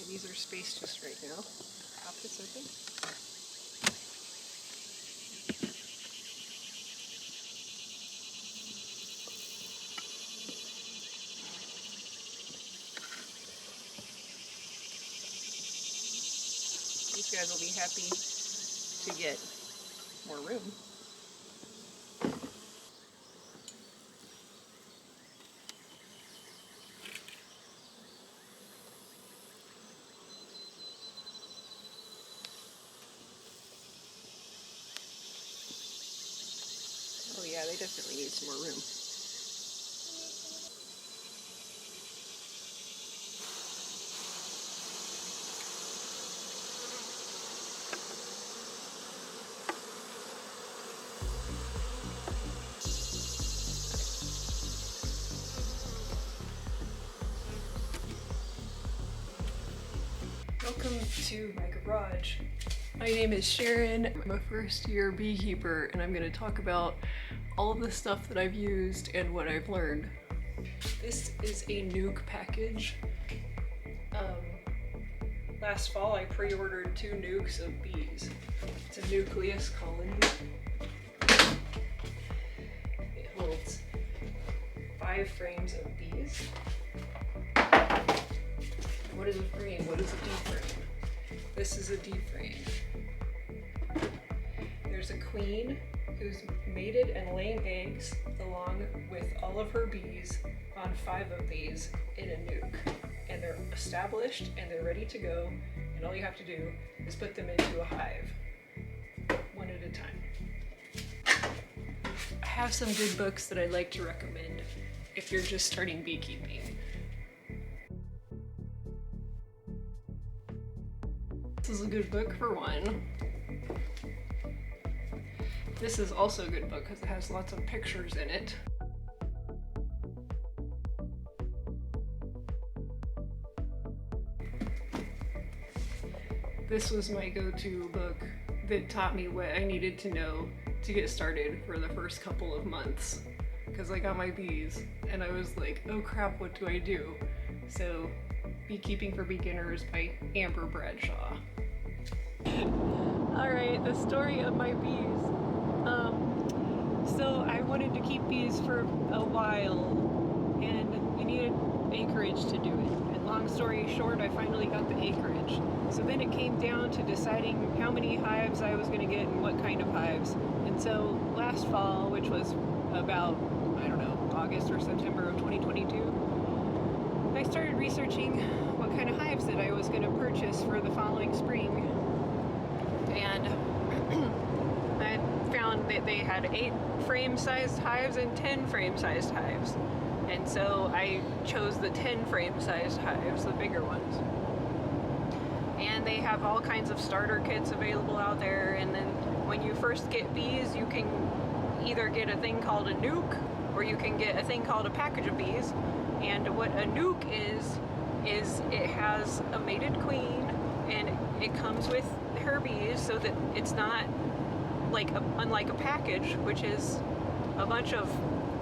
These are spaced just right now. Pop this open. These guys will be happy to get more room. Oh yeah, they definitely need some more room. Welcome to my garage. My name is Sharon. I'm a first-year beekeeper, and I'm going to talk about all of the stuff that I've used and what I've learned. This is a nuke package. Last fall I pre-ordered 2 nukes of bees. It's a nucleus colony. It holds 5 frames of bees. What is a frame? What is a D frame? This is a D frame. There's a queen who's mated and laying eggs along with all of her bees on 5 of these in a nuke. And they're established and they're ready to go, and all you have to do is put them into a hive, one at a time. I have some good books that I'd like to recommend if you're just starting beekeeping. This is a good book for one. This is also a good book because it has lots of pictures in it. This was my go-to book that taught me what I needed to know to get started for the first couple of months. Because I got my bees and I was like, oh crap, what do I do? So, Beekeeping for Beginners by Amber Bradshaw. Alright, the story of my bees. So I wanted to keep bees for a while and you needed acreage to do it. And long story short, I finally got the acreage. So then it came down to deciding how many hives I was going to get and what kind of hives. And so last fall, which was about, I don't know, August or September of 2022, I started researching what kind of hives that I was going to purchase for the following spring. And I found that they had 8 frame-sized hives and 10 frame-sized hives. And so I chose the 10 frame-sized hives, the bigger ones. And they have all kinds of starter kits available out there, and then when you first get bees, you can either get a thing called a nuke, or you can get a thing called a package of bees. And what a nuke is it has a mated queen, and it comes with her bees, so that it's not like unlike a package, which is a bunch of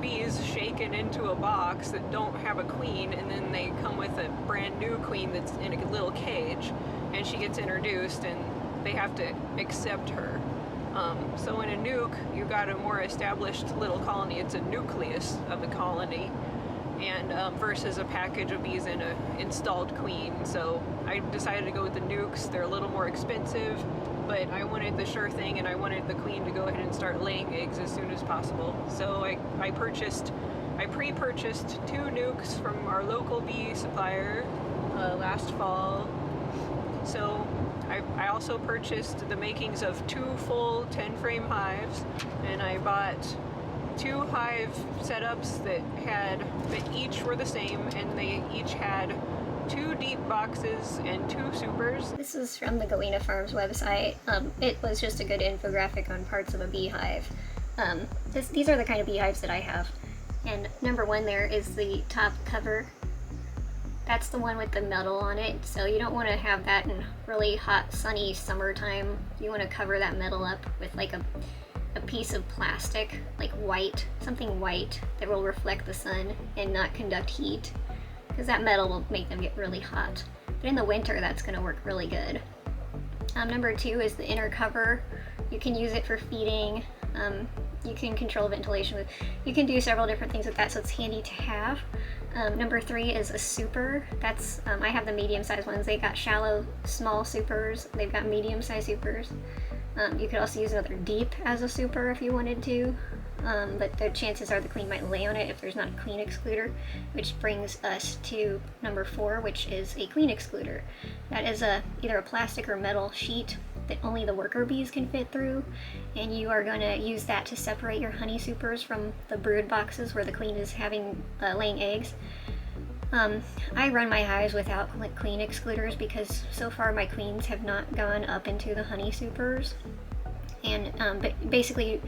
bees shaken into a box that don't have a queen, and then they come with a brand new queen that's in a little cage, and she gets introduced and they have to accept her. So in a nuke, you got a more established little colony. It's a nucleus of the colony, and versus a package of bees in an installed queen. So I decided to go with the nukes. They're a little more expensive, but I wanted the sure thing, and I wanted the queen to go ahead and start laying eggs as soon as possible. So I pre-purchased 2 nukes from our local bee supplier last fall. So I also purchased the makings of 2 full 10-frame hives, and I bought 2 hive setups that each were the same, and they each had had 2 deep boxes and 2 supers. This is from the Galena Farms website. It was just a good infographic on parts of a beehive. These are the kind of beehives that I have. And number 1 there is the top cover. That's the one with the metal on it, so you don't want to have that in really hot, sunny summertime. You want to cover that metal up with like a piece of plastic, like white, something white that will reflect the sun and not conduct heat, because that metal will make them get really hot. But in the winter, that's going to work really good. Number 2 is the inner cover. You can use it for feeding. You can control ventilation with. You can do several different things with that, so it's handy to have. Number 3 is a super. That's I have the medium-sized ones. They got shallow, small supers. They've got medium-sized supers. You could also use another deep as a super if you wanted to, but the chances are the queen might lay on it if there's not a queen excluder, which brings us to number 4, which is a queen excluder. That is either a plastic or metal sheet that only the worker bees can fit through, and you are going to use that to separate your honey supers from the brood boxes where the queen is laying eggs. I run my hives without queen excluders because so far my queens have not gone up into the honey supers, and but basically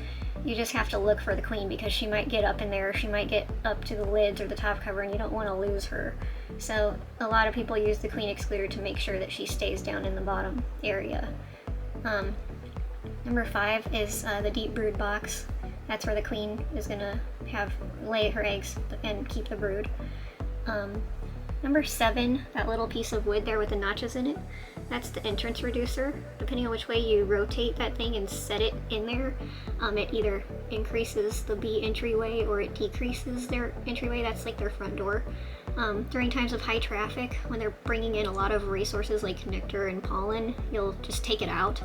you just have to look for the queen because she might get up in there, she might get up to the lids or the top cover, and you don't want to lose her. So a lot of people use the queen excluder to make sure that she stays down in the bottom area. Number 5 is the deep brood box. That's where the queen is going to lay her eggs and keep the brood. Number 7, that little piece of wood there with the notches in it, that's the entrance reducer. Depending on which way you rotate that thing and set it in there, it either increases the bee entryway or it decreases their entryway. That's like their front door. During times of high traffic, when they're bringing in a lot of resources like nectar and pollen, you'll just take it out.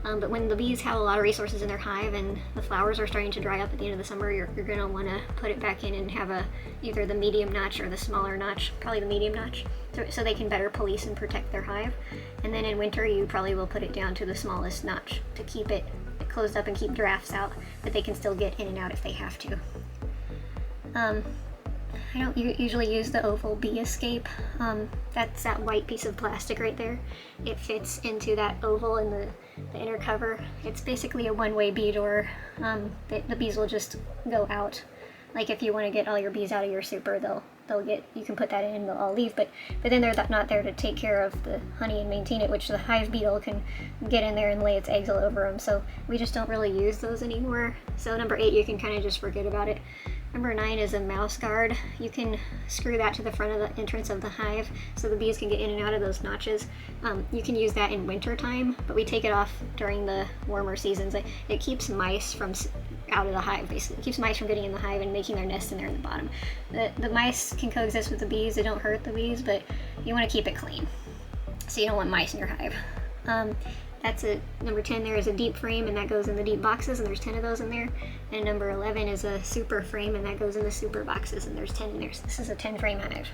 But when the bees have a lot of resources in their hive and the flowers are starting to dry up at the end of the summer, you're going to want to put it back in and have either the medium notch or the smaller notch, probably the medium notch, so they can better police and protect their hive. And then in winter, you probably will put it down to the smallest notch to keep it closed up and keep drafts out, but they can still get in and out if they have to. I don't usually use the oval bee escape. That's that white piece of plastic right there. It fits into that oval in the inner cover. It's basically a one-way bee door. The bees will just go out. Like if you want to get all your bees out of your super, you can put that in and they'll all leave, but then they're not there to take care of the honey and maintain it, which the hive beetle can get in there and lay its eggs all over them. So we just don't really use those anymore. So number 8, you can kind of just forget about it. Number 9 is a mouse guard. You can screw that to the front of the entrance of the hive so the bees can get in and out of those notches. You can use that in winter time, but we take it off during the warmer seasons. It keeps mice from out of the hive, basically. It keeps mice from getting in the hive and making their nests in there in the bottom. The mice can coexist with the bees. They don't hurt the bees, but you want to keep it clean. So you don't want mice in your hive. That's it. Number 10 there is a deep frame, and that goes in the deep boxes, and there's 10 of those in there. And number 11 is a super frame, and that goes in the super boxes, and there's 10 in there. So this is a 10 frame hive.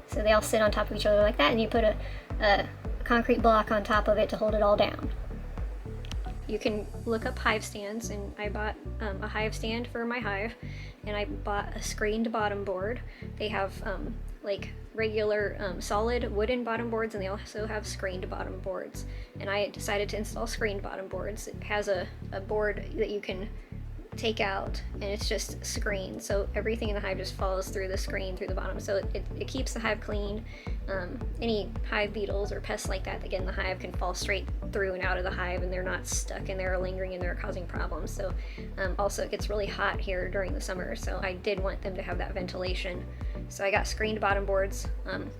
So they all sit on top of each other like that, and you put a concrete block on top of it to hold it all down. You can look up hive stands, and I bought a hive stand for my hive, and I bought a screened bottom board. They have like regular solid wooden bottom boards, and they also have screened bottom boards, and I decided to install screened bottom boards. It has a board that you can take out, and it's just screened, so everything in the hive just falls through the screen through the bottom, so it keeps the hive clean. Any hive beetles or pests like that get in the hive can fall straight through and out of the hive, and they're not stuck in there or lingering in there causing problems. So also it gets really hot here during the summer, so I did want them to have that ventilation. So I got screened bottom boards.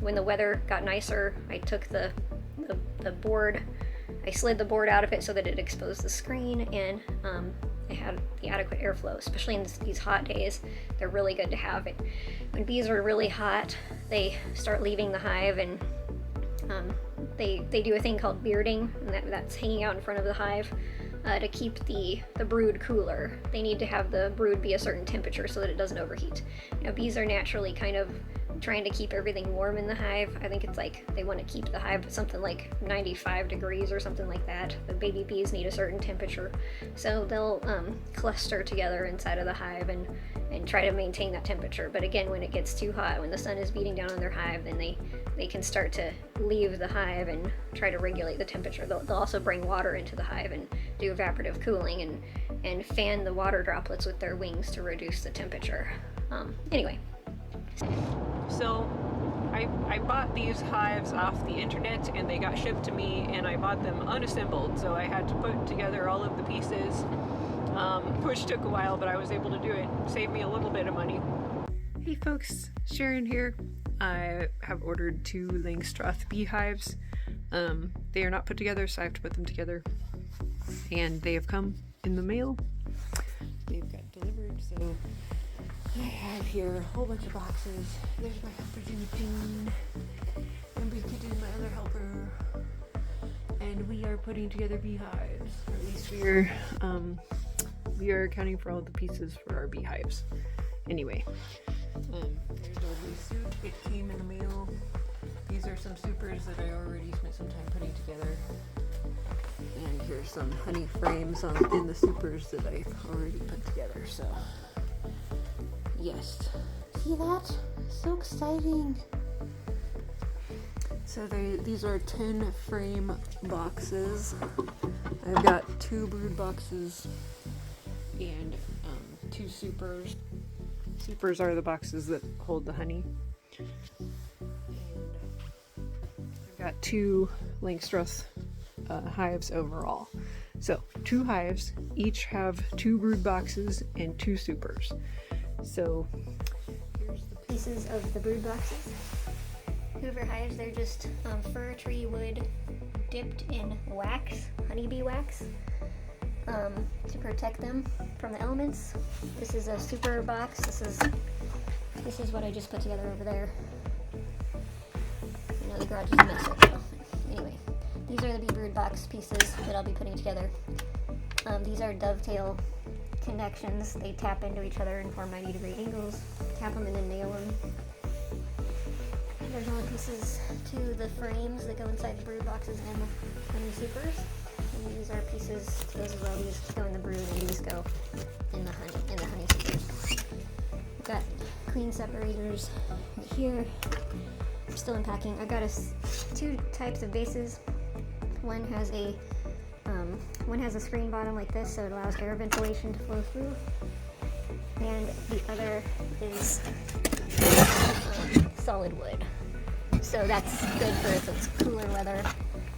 When the weather got nicer, I took the board, I slid the board out of it so that it exposed the screen, and it had the adequate airflow, especially in these hot days. They're really good to have it. When bees are really hot, they start leaving the hive, and they do a thing called bearding, and that's hanging out in front of the hive to keep the brood cooler. They need to have the brood be a certain temperature so that it doesn't overheat. Now, bees are naturally kind of trying to keep everything warm in the hive. I think it's like they want to keep the hive something like 95 degrees or something like that. The baby bees need a certain temperature, so they'll cluster together inside of the hive and try to maintain that temperature. But again, when it gets too hot, when the sun is beating down on their hive, then they can start to leave the hive and try to regulate the temperature. They'll also bring water into the hive and do evaporative cooling and fan the water droplets with their wings to reduce the temperature. Anyway. So I bought these hives off the internet and they got shipped to me, and I bought them unassembled, so I had to put together all of the pieces, which took a while, but I was able to do it. Saved me a little bit of money. Hey folks, Sharon here. I have ordered 2 Langstroth beehives. They are not put together, so I have to put them together, and they have come in the mail. They've got delivered, so I have here a whole bunch of boxes. There's my helper June, and Beekeeper is my other helper, and we are putting together beehives. Or at least we are accounting for all the pieces for our beehives. Anyway, there's our bee suit. It came in the mail. These are some supers that I already spent some time putting together. And here's some honey frames in the supers that I've already put together. So, yes. See that? So exciting. So these are 10 frame boxes. I've got 2 brood boxes and 2 supers. Supers are the boxes that hold the honey. And I've got 2 Langstroth hives overall. So 2 hives, each have 2 brood boxes and 2 supers. So here's the pieces of the brood boxes. Hoover hives, they're just fir tree wood dipped in wax, honeybee wax, to protect them from the elements. This is a super box. This is what I just put together over there. I know the garage is a mess right now. Anyway, these are the bee brood box pieces that I'll be putting together. These are dovetail connections. They tap into each other and form 90-degree angles. Tap them and then nail them. There's all the pieces to the frames that go inside the brood boxes and the honey supers. And these are pieces to those as well. These go in the brood and these go in the honey supers. I've got clean separators right here. I'm still unpacking. I've got 2 types of bases. One has a screen bottom like this, so it allows air ventilation to flow through, and the other is solid wood. So that's good for if it's cooler weather,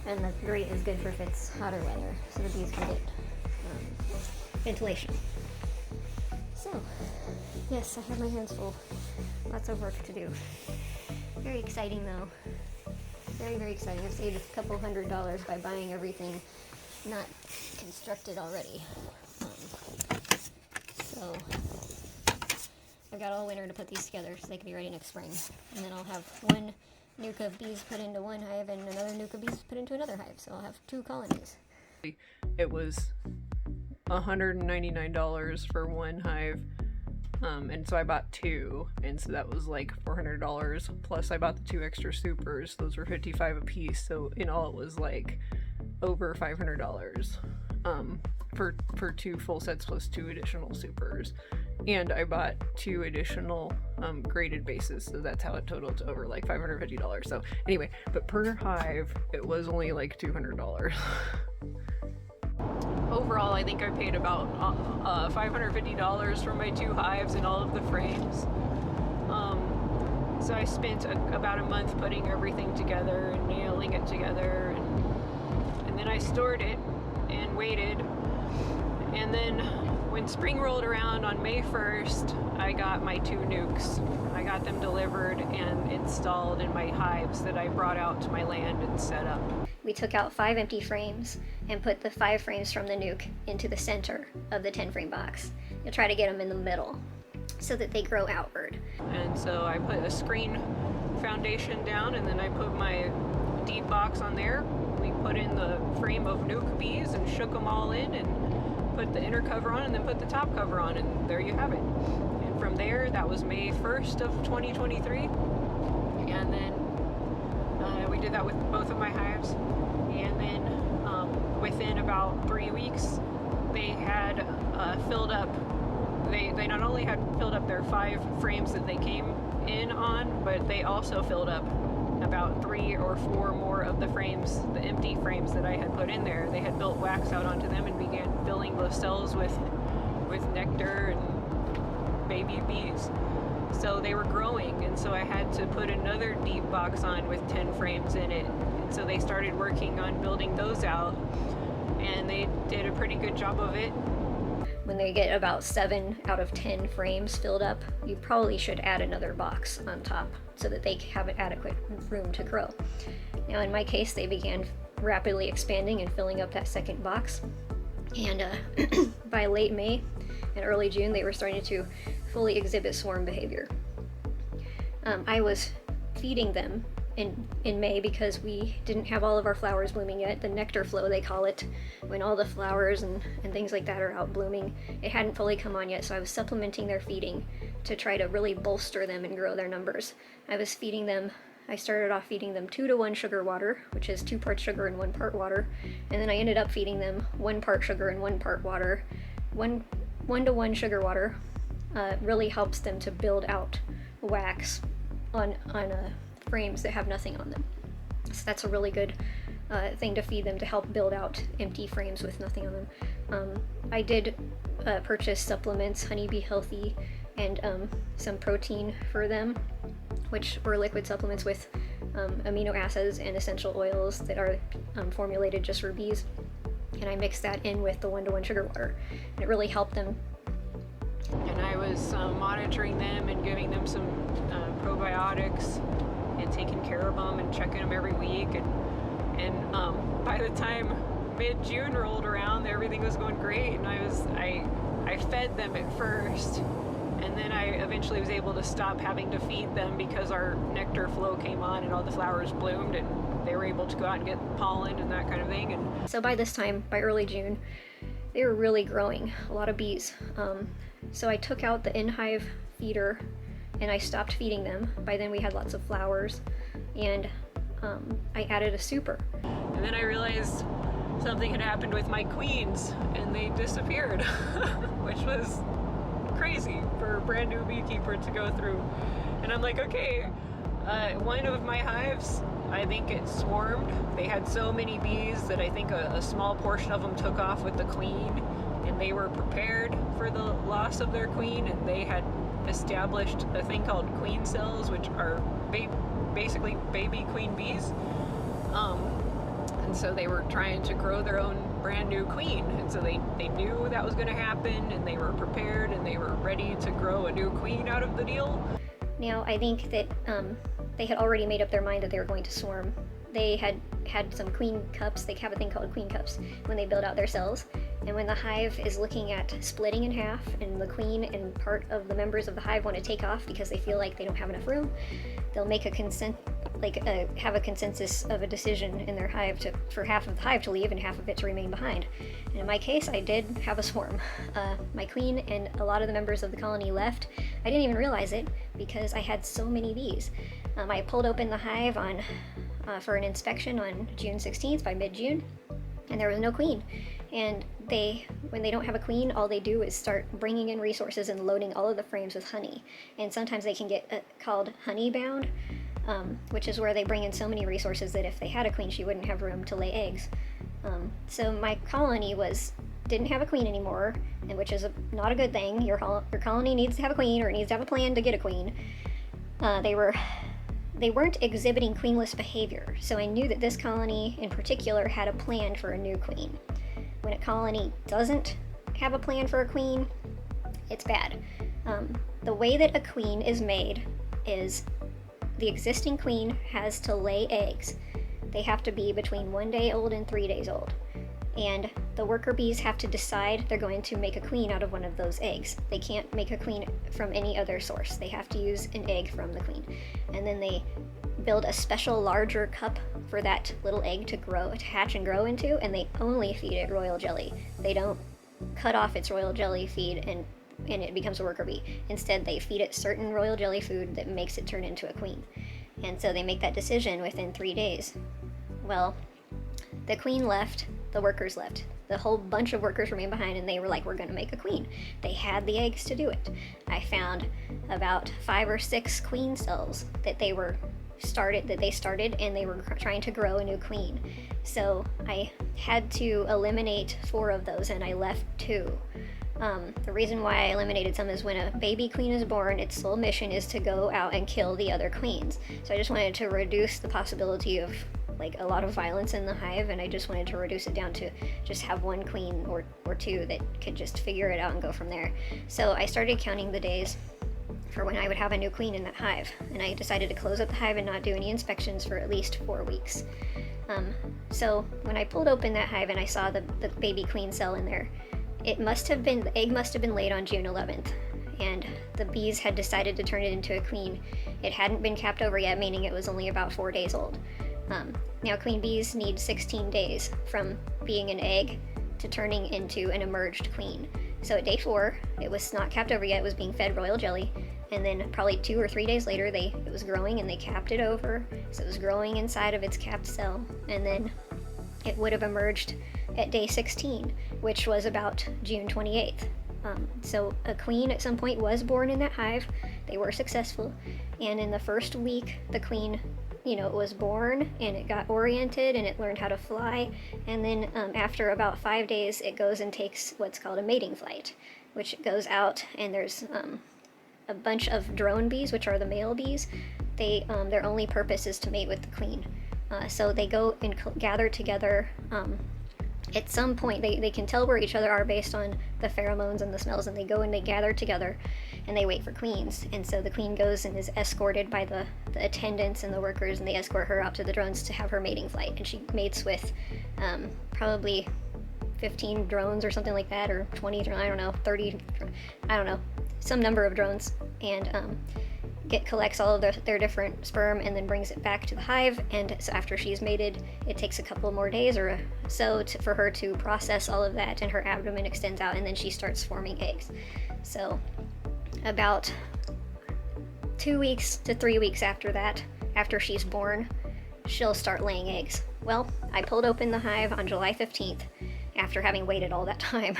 and the grate is good for if it's hotter weather, so the bees can get ventilation. So, yes, I have my hands full. Lots of work to do. Very exciting though. Very, very exciting. I've saved a couple $100 by buying everything not constructed already. So I've got all winter to put these together so they can be ready next spring. And then I'll have 1 nuke of bees put into one hive and another nuke of bees put into another hive. So I'll have 2 colonies. It was $199 for 1 hive. And so I bought 2, and so that was like $400, plus I bought the 2 extra supers. Those were $55 a piece, so in all it was like over $500 for 2 full sets plus 2 additional supers. And I bought 2 additional graded bases, so that's how it totaled to over like $550. So anyway, but per hive it was only like $200. Overall, I think I paid about $550 for my 2 hives and all of the frames. So I spent about a month putting everything together and nailing it together, and then I stored it and waited. And then when spring rolled around on May 1st, I got my 2 nukes. I got them delivered and installed in my hives that I brought out to my land and set up. We took out 5 empty frames and put the 5 frames from the nuke into the center of the 10 frame box. You'll try to get them in the middle so that they grow outward. And so I put a screen foundation down, and then I put my deep box on there. We put in the frame of nuke bees and shook them all in and put the inner cover on and then put the top cover on, and there you have it. And from there, that was May 1st of 2023. and then we did that with both of my hives, and then within about 3 weeks they had filled up. They not only had filled up their 5 frames that they came in on, but they also filled up about 3 or 4 more of the frames, the empty frames that I had put in there. They had built wax out onto them and began filling those cells with nectar and baby bees. So they were growing, and so I had to put another deep box on with 10 frames in it. And so they started working on building those out, and they did a pretty good job of it. When they get about 7 out of 10 frames filled up, you probably should add another box on top so that they have an adequate room to grow. Now in my case, they began rapidly expanding and filling up that second box, and by late May and early June they were starting to fully exhibit swarm behavior. I was feeding them in May because we didn't have all of our flowers blooming yet. The nectar flow, they call it, when all the flowers and things like that are out blooming. It hadn't fully come on yet, so I was supplementing their feeding to try to really bolster them and grow their numbers. I started off feeding them 2-to-1 sugar water, which is 2 parts sugar and 1 part water, and then I ended up feeding them 1 part sugar and 1 part water. 1-to-1 sugar water really helps them to build out wax on frames that have nothing on them. So that's a really good thing to feed them to help build out empty frames with nothing on them. I did purchase supplements, Honeybee Healthy, and some protein for them, which were liquid supplements with amino acids and essential oils that are formulated just for bees. And I mixed that in with the 1-to-1 sugar water, and it really helped them. And I was monitoring them and giving them some probiotics and taking care of them and checking them every week. And by the time mid-June rolled around, everything was going great, and I fed them at first, and then I eventually was able to stop having to feed them because our nectar flow came on and all the flowers bloomed, and they were able to go out and get pollen and that kind of thing. And so by this time, by early June, they were really growing, a lot of bees. So I took out the in-hive feeder and I stopped feeding them. By then we had lots of flowers, and I added a super. And then I realized something had happened with my queens, and they disappeared, which was crazy for a brand new beekeeper to go through. And I'm like, okay, one of my hives, I think it swarmed. They had so many bees that I think a small portion of them took off with the queen, and they were prepared for the loss of their queen, and they had established a thing called queen cells, which are basically baby queen bees. And so they were trying to grow their own brand new queen, and so they knew that was going to happen, and they were prepared, and they were ready to grow a new queen out of the deal. Now I think that they had already made up their mind that they were going to swarm. They had some queen cups. They have a thing called queen cups when they build out their cells, and when the hive is looking at splitting in half and the queen and part of the members of the hive want to take off because they feel like they don't have enough room, they'll make a have a consensus of a decision in their hive for half of the hive to leave and half of it to remain behind. And in my case, I did have a swarm. My queen and a lot of the members of the colony left. I didn't even realize it because I had so many bees. I pulled open the hive for an inspection on June 16th, by mid-June, and there was no queen. And when they don't have a queen, all they do is start bringing in resources and loading all of the frames with honey. And sometimes they can get called honey bound, which is where they bring in so many resources that if they had a queen, she wouldn't have room to lay eggs. So my colony didn't have a queen anymore, and which is not a good thing. Your colony needs to have a queen, or it needs to have a plan to get a queen. They weren't exhibiting queenless behavior, so I knew that this colony in particular had a plan for a new queen. When a colony doesn't have a plan for a queen, it's bad. The way that a queen is made is the existing queen has to lay eggs. They have to be between 1 day old and 3 days old. And the worker bees have to decide they're going to make a queen out of one of those eggs. They can't make a queen from any other source. They have to use an egg from the queen. And then they build a special larger cup for that little egg to hatch and grow into, and they only feed it royal jelly. They don't cut off its royal jelly feed and it becomes a worker bee. Instead, they feed it certain royal jelly food that makes it turn into a queen. And so they make that decision within 3 days. Well, the queen left, the workers left. The whole bunch of workers remained behind, and they were like, we're going to make a queen. They had the eggs to do it. I found about 5 or 6 queen cells that they started, and they were trying to grow a new queen. So I had to eliminate 4 of those, and I left 2. The reason why I eliminated some is when a baby queen is born, its sole mission is to go out and kill the other queens. So I just wanted to reduce the possibility of like a lot of violence in the hive, and I just wanted to reduce it down to just have 1 queen or 2 that could just figure it out and go from there. So I started counting the days for when I would have a new queen in that hive, and I decided to close up the hive and not do any inspections for at least 4 weeks. So when I pulled open that hive and I saw the baby queen cell in there, the egg must have been laid on June 11th, and the bees had decided to turn it into a queen. It hadn't been capped over yet, meaning it was only about 4 days old. Now queen bees need 16 days from being an egg to turning into an emerged queen. So at day 4, it was not capped over yet, it was being fed royal jelly, and then probably 2 or 3 days later it was growing and they capped it over, so it was growing inside of its capped cell, and then it would have emerged at day 16, which was about June 28th. So a queen at some point was born in that hive. They were successful, and in the first week the queen was born, and it got oriented and it learned how to fly, and then after about 5 days it goes and takes what's called a mating flight, which goes out, and there's a bunch of drone bees, which are the male bees. Their only purpose is to mate with the queen. So they go and gather together. At some point they can tell where each other are based on the pheromones and the smells, and they go and they gather together and they wait for queens. And so the queen goes and is escorted by the attendants and the workers, and they escort her out to the drones to have her mating flight, and she mates with probably 15 drones or something like that, or 20, I don't know, 30, I don't know, some number of drones, and collects all of their different sperm and then brings it back to the hive. And so after she's mated, it takes a couple more days or so for her to process all of that, and her abdomen extends out, and then she starts forming eggs. So about 2 weeks to 3 weeks after that, after she's born, she'll start laying eggs. Well, I pulled open the hive on July 15th after having waited all that time,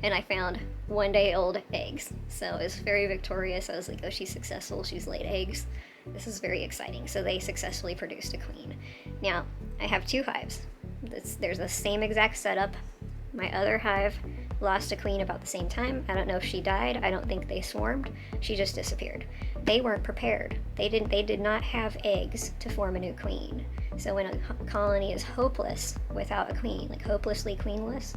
and I found 1-day-old eggs. So it was very victorious. I was like, oh, she's successful, she's laid eggs. This is very exciting. So they successfully produced a queen. Now, I have 2 hives. There's the same exact setup. My other hive lost a queen about the same time. I don't know if she died. I don't think they swarmed. She just disappeared. They weren't prepared. They did not have eggs to form a new queen. So when a colony is hopeless without a queen, like hopelessly queenless,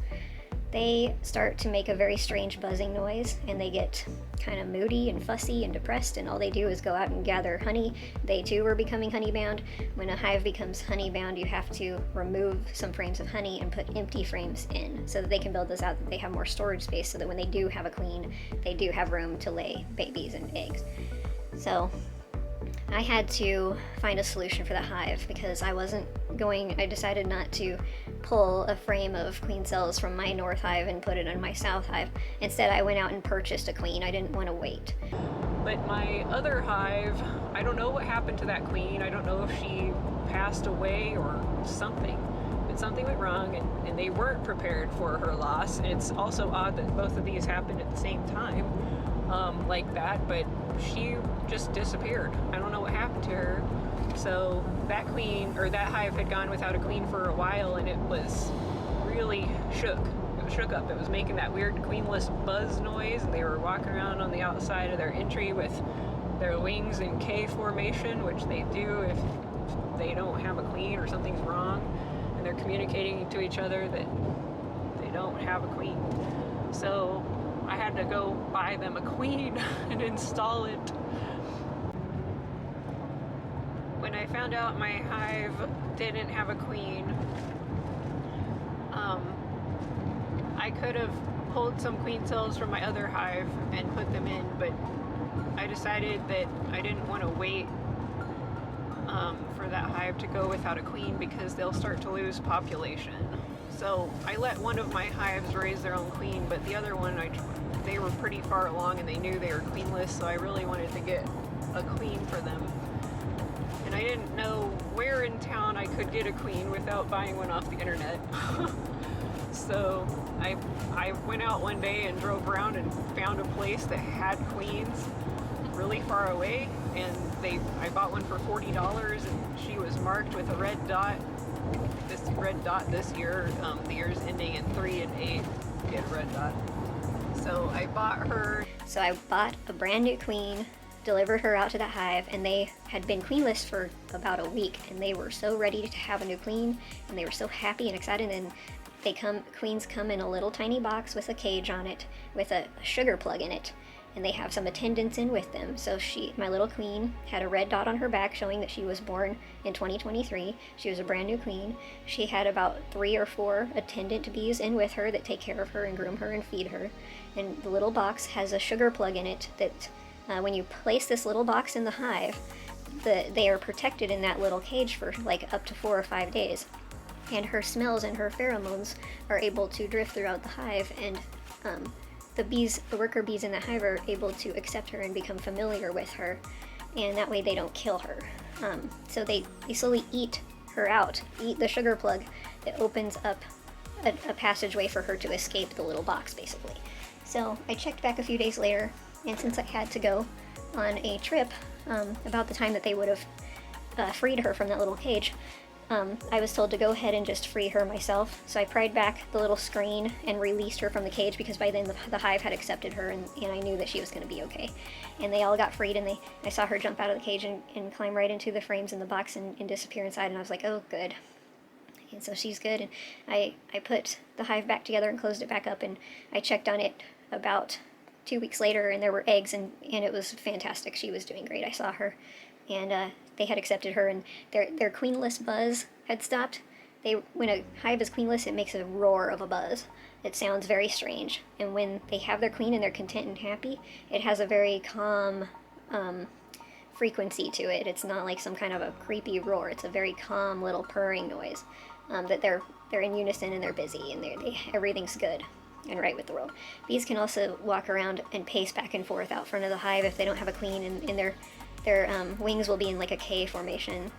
they start to make a very strange buzzing noise, and they get kind of moody and fussy and depressed, and all they do is go out and gather honey. They too are becoming honey-bound. When a hive becomes honey-bound, you have to remove some frames of honey and put empty frames in so that they can build this out, that they have more storage space, so that when they do have a queen, they do have room to lay babies and eggs. So I had to find a solution for that hive, because I decided not to pull a frame of queen cells from my north hive and put it in my south hive. Instead, I went out and purchased a queen. I didn't want to wait. But my other hive, I don't know what happened to that queen. I don't know if she passed away or something. But something went wrong, and they weren't prepared for her loss. And it's also odd that both of these happened at the same time, like that, but she just disappeared. I don't know what happened to her. So that queen, or that hive, had gone without a queen for a while, and it was really shook. It was shook up. It was making that weird queenless buzz noise, and they were walking around on the outside of their entry with their wings in K formation, which they do if they don't have a queen or something's wrong, and they're communicating to each other that they don't have a queen. So I had to go buy them a queen and install it. When I found out my hive didn't have a queen, I could have pulled some queen cells from my other hive and put them in, but I decided that I didn't want to wait for that hive to go without a queen, because they'll start to lose population. So I let one of my hives raise their own queen, but the other one, they were pretty far along and they knew they were queenless, so I really wanted to get a queen for them. And I didn't know where in town I could get a queen without buying one off the internet. So I went out one day and drove around and found a place that had queens really far away, and I bought one for $40, and she was marked with a red dot. This red dot this year, the year's ending in 3 and 8, get a red dot. So I bought her. So I bought a brand new queen, delivered her out to the hive, and they had been queenless for about a week, and they were so ready to have a new queen, and they were so happy and excited. And queens come in a little tiny box with a cage on it with a sugar plug in it, and they have some attendants in with them. So my little queen had a red dot on her back showing that she was born in 2023. She was a brand new queen. She had about 3 or 4 attendant bees in with her that take care of her and groom her and feed her. And the little box has a sugar plug in it that when you place this little box in the hive, they are protected in that little cage for like up to 4 or 5 days. And her smells and her pheromones are able to drift throughout the hive, and the worker bees in the hive are able to accept her and become familiar with her, and that way they don't kill her. So they slowly eat her out, eat the sugar plug that opens up a passageway for her to escape the little box, basically. So I checked back a few days later, and since I had to go on a trip about the time that they would have freed her from that little cage, I was told to go ahead and just free her myself. So I pried back the little screen and released her from the cage, because by then the hive had accepted her, and I knew that she was going to be okay. And they all got freed, and I saw her jump out of the cage and climb right into the frames in the box and disappear inside, and I was like, oh, good. And so she's good, and I put the hive back together and closed it back up, and I checked on it about 2 weeks later, and there were eggs, and it was fantastic. She was doing great. I saw her, and they had accepted her, and their queenless buzz had stopped. When a hive is queenless, it makes a roar of a buzz. It sounds very strange, and when they have their queen and they're content and happy, it has a very calm frequency to it. It's not like some kind of a creepy roar. It's a very calm little purring noise that they're in unison and they're busy and everything's good and right with the world. Bees can also walk around and pace back and forth out front of the hive if they don't have a queen, and their wings will be in like a K formation.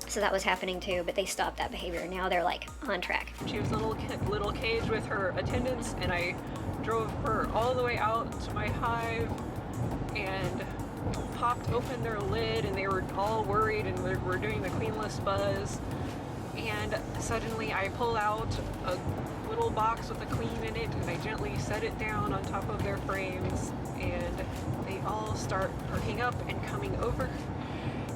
So that was happening too, but they stopped that behavior. Now they're like on track. She was in a little cage with her attendants, and I drove her all the way out to my hive and popped open their lid, and they were all worried and were doing the queenless buzz. And suddenly I pull out a little box with a queen in it, and I gently set it down on top of their frames, and they all start perking up and coming over.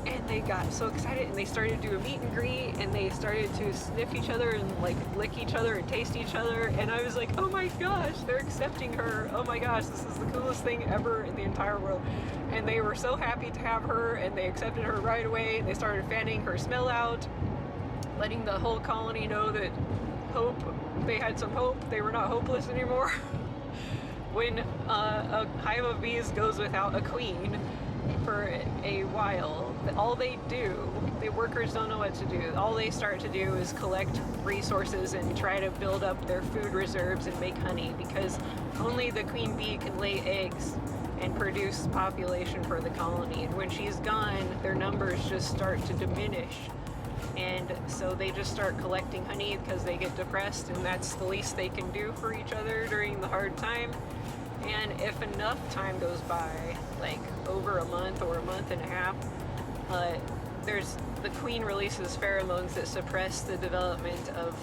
And they got so excited, and they started to do a meet and greet, and they started to sniff each other and like lick each other and taste each other. And I was like, oh my gosh, they're accepting her. Oh my gosh, this is the coolest thing ever in the entire world. And they were so happy to have her, and they accepted her right away. They started fanning her smell out, letting the whole colony know that they had some hope. They were not hopeless anymore. When a hive of bees goes without a queen for a while, all they do, the workers don't know what to do. All they start to do is collect resources and try to build up their food reserves and make honey, because only the queen bee can lay eggs and produce population for the colony. And when she's gone, their numbers just start to diminish. And so they just start collecting honey because they get depressed, and that's the least they can do for each other during the hard time. And if enough time goes by, like over a month or a month and a half, the queen releases pheromones that suppress the development of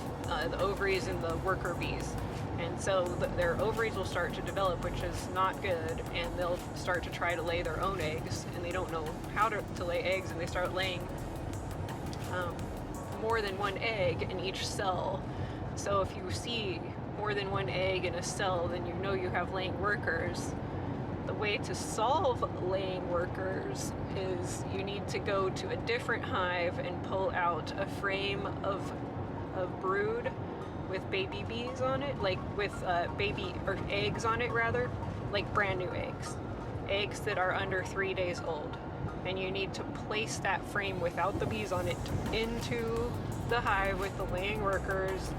the ovaries in the worker bees. And so their ovaries will start to develop, which is not good, and they'll start to try to lay their own eggs, and they don't know how to lay eggs, and they start laying more than one egg in each cell. So if you see more than one egg in a cell, then you know you have laying workers. The way to solve laying workers is you need to go to a different hive and pull out a frame of brood with baby bees on it, like with eggs on it rather, like brand new eggs that are under 3 days old. And you need to place that frame without the bees on it into the hive with the laying workers,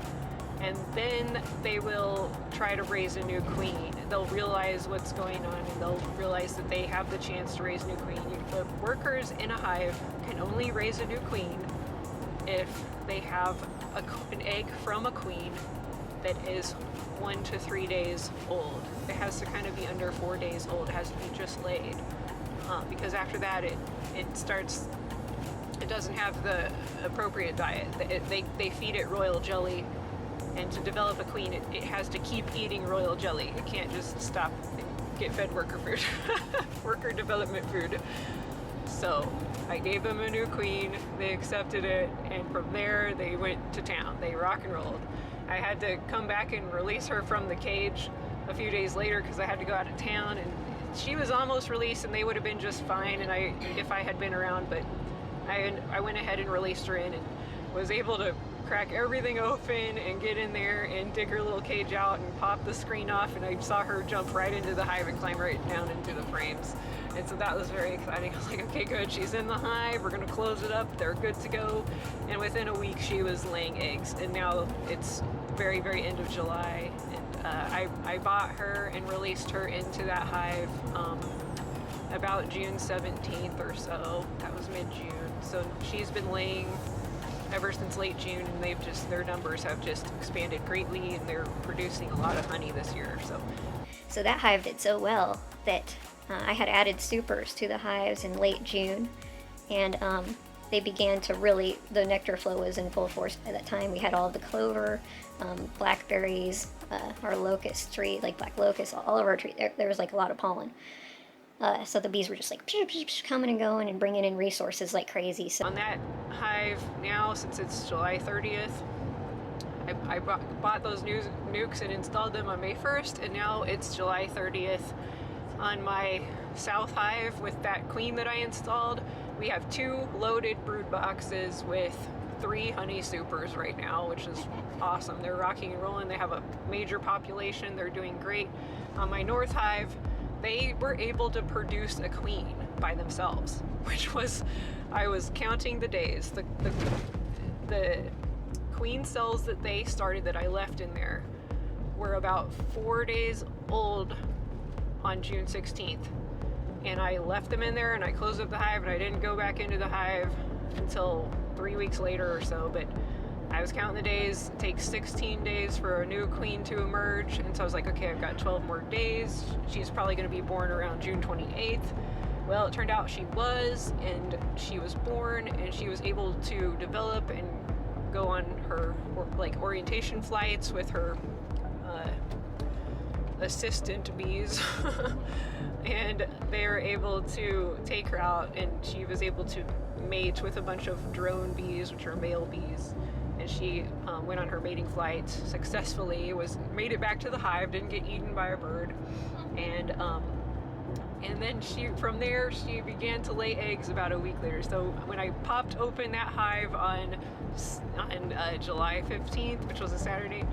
and then they will try to raise a new queen. They'll realize what's going on, and they'll realize that they have the chance to raise a new queen. The workers in a hive can only raise a new queen if they have an egg from a queen that is 1 to 3 days old. It has to kind of be under 4 days old. It has to be just laid, because after that it doesn't have the appropriate diet. They feed it royal jelly, and to develop a queen, it has to keep eating royal jelly. It can't just stop and get fed worker food, worker development food. So I gave them a new queen, they accepted it, and from there they went to town. They rock and rolled. I had to come back and release her from the cage a few days later because I had to go out of town, and she was almost released and they would have been just fine if I had been around, but I went ahead and released her in and was able to crack everything open and get in there and dig her little cage out and pop the screen off, and I saw her jump right into the hive and climb right down into the frames. And so that was very exciting. I was like, okay, good, she's in the hive, we're gonna close it up, they're good to go. And within a week she was laying eggs, and now it's very, very end of July, and I bought her and released her into that hive about June 17th or so. That was mid-June. So she's been laying ever since late June, and their numbers have just expanded greatly, and they're producing a lot of honey this year. So that hive did so well that I had added supers to the hives in late June, and they began to really, the nectar flow was in full force by that time. We had all the clover, blackberries, our locust tree, like black locust, all of our trees. There was like a lot of pollen. So the bees were just like coming and going and bringing in resources like crazy. So on that hive now, since it's July 30th, I bought those nukes and installed them on May 1st, and now it's July 30th. On my south hive with that queen that I installed, we have 2 loaded brood boxes with 3 honey supers right now, which is awesome. They're rocking and rolling. They have a major population. They're doing great. On my north hive, they were able to produce a queen by themselves, which was, I was counting the days. The queen cells that they started that I left in there were about 4 days old on June 16th. And I left them in there and I closed up the hive, and I didn't go back into the hive until 3 weeks later or so, but I was counting the days. It takes 16 days for a new queen to emerge, and so I was like, okay, I've got 12 more days. She's probably going to be born around June 28th. Well, it turned out she was, and she was born, and she was able to develop and go on her like orientation flights with her assistant bees. And they were able to take her out, and she was able to mate with a bunch of drone bees, which are male bees. And she went on her mating flight successfully, made it back to the hive, didn't get eaten by a bird, and then from there she began to lay eggs about a week later. So when I popped open that hive on July 15th, which was a Saturday,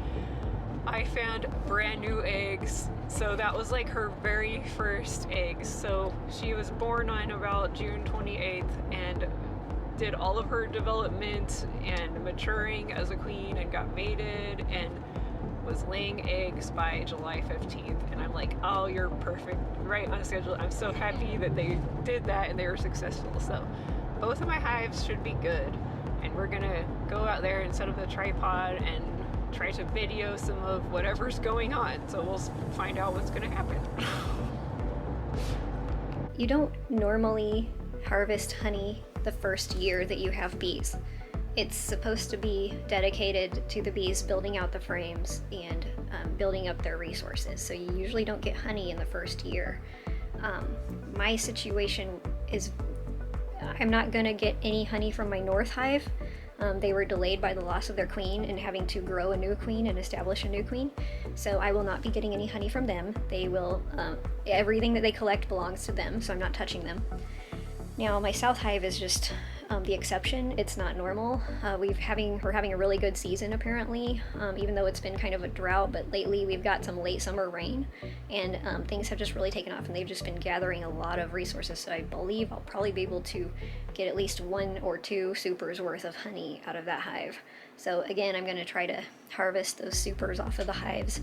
I found brand new eggs. So that was like her very first eggs. So she was born on about June 28th and did all of her development and maturing as a queen and got mated and was laying eggs by July 15th. And I'm like, oh, you're perfect, right on schedule. I'm so happy that they did that and they were successful. So both of my hives should be good, and we're gonna go out there and set up the tripod and try to video some of whatever's going on. So we'll find out what's gonna happen. you don't normally harvest honey the first year that you have bees. It's supposed to be dedicated to the bees building out the frames and building up their resources. So you usually don't get honey in the first year. My situation is I'm not gonna get any honey from my north hive. They were delayed by the loss of their queen and having to grow a new queen and establish a new queen. So I will not be getting any honey from them. They will, everything that they collect belongs to them, so I'm not touching them. Now my south hive is just the exception. It's not normal. We're having a really good season apparently, even though it's been kind of a drought. But lately we've got some late summer rain, and things have just really taken off, and they've just been gathering a lot of resources. So I believe I'll probably be able to get at least 1 or 2 supers worth of honey out of that hive. So again, I'm going to try to harvest those supers off of the hives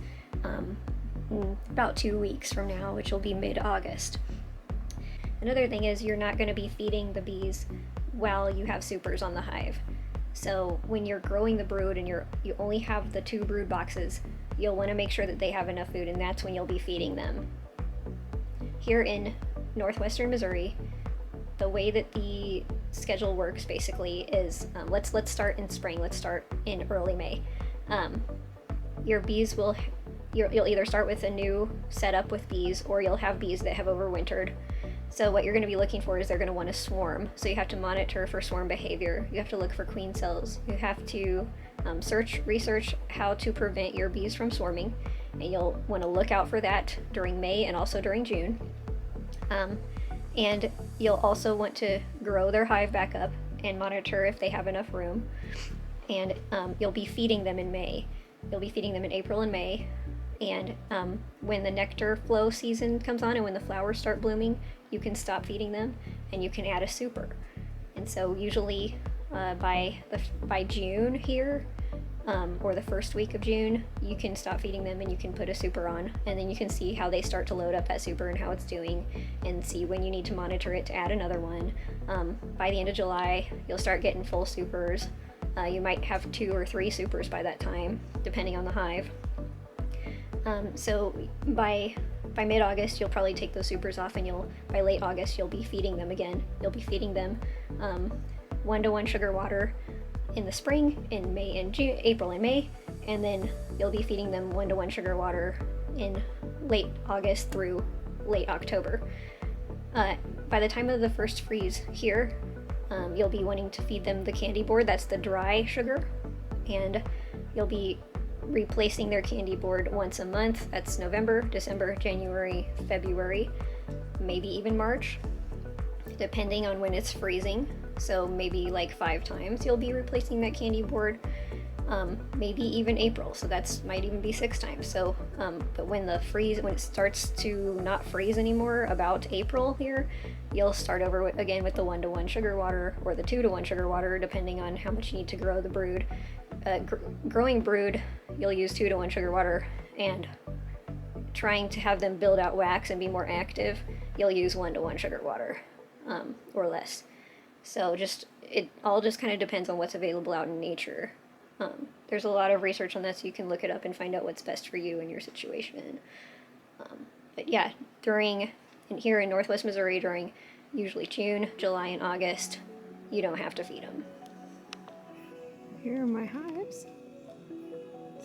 in about 2 weeks from now, which will be mid-August. Another thing is you're not going to be feeding the bees while you have supers on the hive. So when you're growing the brood and you only have the 2 brood boxes, you'll want to make sure that they have enough food, and that's when you'll be feeding them. Here in northwestern Missouri, the way that the schedule works basically is let's start in spring. Let's start in early May. Your bees you'll either start with a new setup with bees, or you'll have bees that have overwintered. So what you're going to be looking for is they're going to want to swarm. So you have to monitor for swarm behavior. You have to look for queen cells. You have to research how to prevent your bees from swarming, and you'll want to look out for that during May and also during June. And you'll also want to grow their hive back up and monitor if they have enough room. And you'll be feeding them in May. You'll be feeding them in April and May. And when the nectar flow season comes on and when the flowers start blooming, you can stop feeding them and you can add a super. And so usually by June here, or the first week of June, you can stop feeding them and you can put a super on, and then you can see how they start to load up that super and how it's doing, and see when you need to monitor it to add another one. By the end of July, you'll start getting full supers. You might have 2 or 3 supers by that time, depending on the hive. So by mid-August, you'll probably take those supers off, and by late August, you'll be feeding them again. You'll be feeding them 1-to-1 sugar water in the spring, in May and June, April and May, and then you'll be feeding them 1-to-1 sugar water in late August through late October. By the time of the first freeze here, you'll be wanting to feed them the candy board. That's the dry sugar, and you'll be replacing their candy board once a month. That's November, December, January, February, maybe even March, depending on when it's freezing. So maybe like 5 times you'll be replacing that candy board, maybe even April. So that's might even be 6 times. So, but when it starts to not freeze anymore, about April here, you'll start over again with the 1-to-1 sugar water or the 2-to-1 sugar water, depending on how much you need to grow the brood. Growing brood, you'll use 2-to-1 sugar water, and trying to have them build out wax and be more active, you'll use 1-to-1 sugar water, or less. So it all just kind of depends on what's available out in nature. There's a lot of research on this, so you can look it up and find out what's best for you and your situation. But yeah, here in Northwest Missouri, during usually June, July, and August, you don't have to feed them. Here are my hives.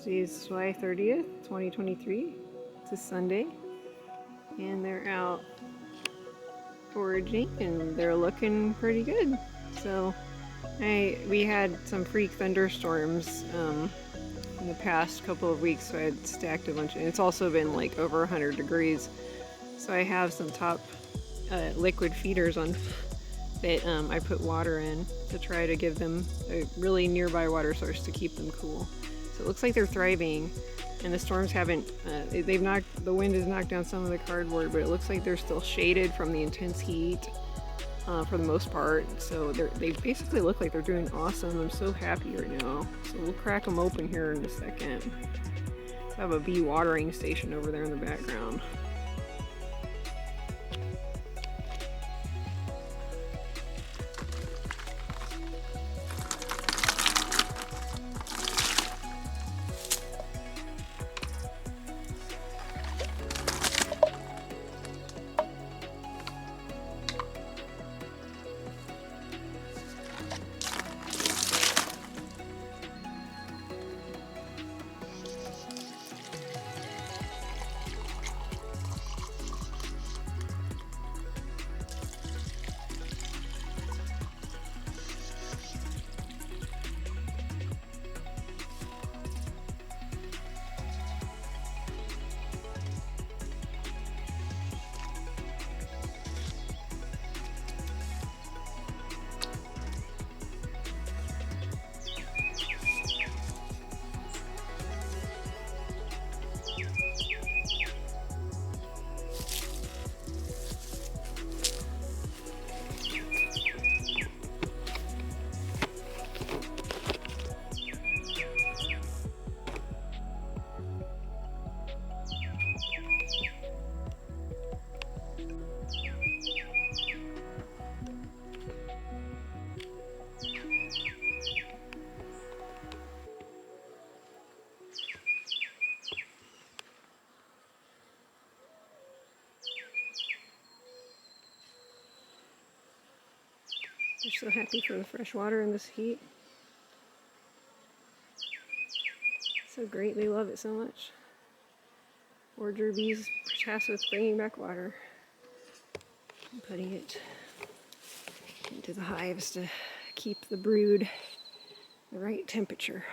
Today is July 30th, 2023. It's a Sunday, and they're out foraging, and they're looking pretty good. So we had some freak thunderstorms in the past couple of weeks, so I had stacked a bunch, and it's also been like over 100 degrees. So I have some top liquid feeders on that I put water in to try to give them a really nearby water source to keep them cool. So it looks like they're thriving, and the storms haven't, the wind has knocked down some of the cardboard, but it looks like they're still shaded from the intense heat for the most part. So they basically look like they're doing awesome. I'm so happy right now. So we'll crack them open here in a second. I have a bee watering station over there in the background. So happy for the fresh water in this heat. So great, they love it so much. Orchard bees tasked with bringing back water and putting it into the hives to keep the brood the right temperature.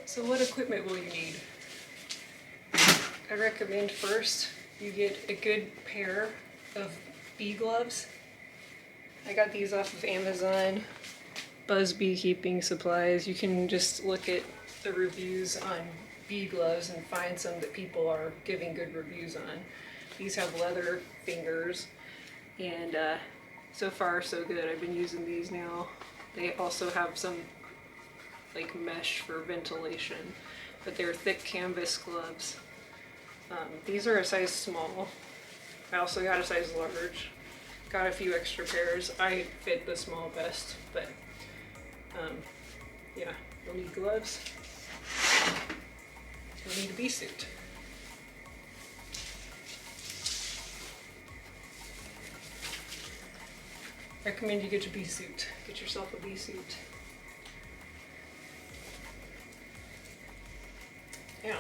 So what equipment will you need? I recommend first you get a good pair of bee gloves. I got these off of Amazon, Buzz Beekeeping Supplies. You can just look at the reviews on bee gloves and find some that people are giving good reviews on. These have leather fingers, and so far so good. I've been using these now. They also have some like mesh for ventilation, but they're thick canvas gloves. These are a size small. I also got a size large. Got a few extra pairs. I fit the small best, but yeah, you'll need gloves. You'll need a bee suit. Recommend you get your bee suit. Get yourself a bee suit. Now,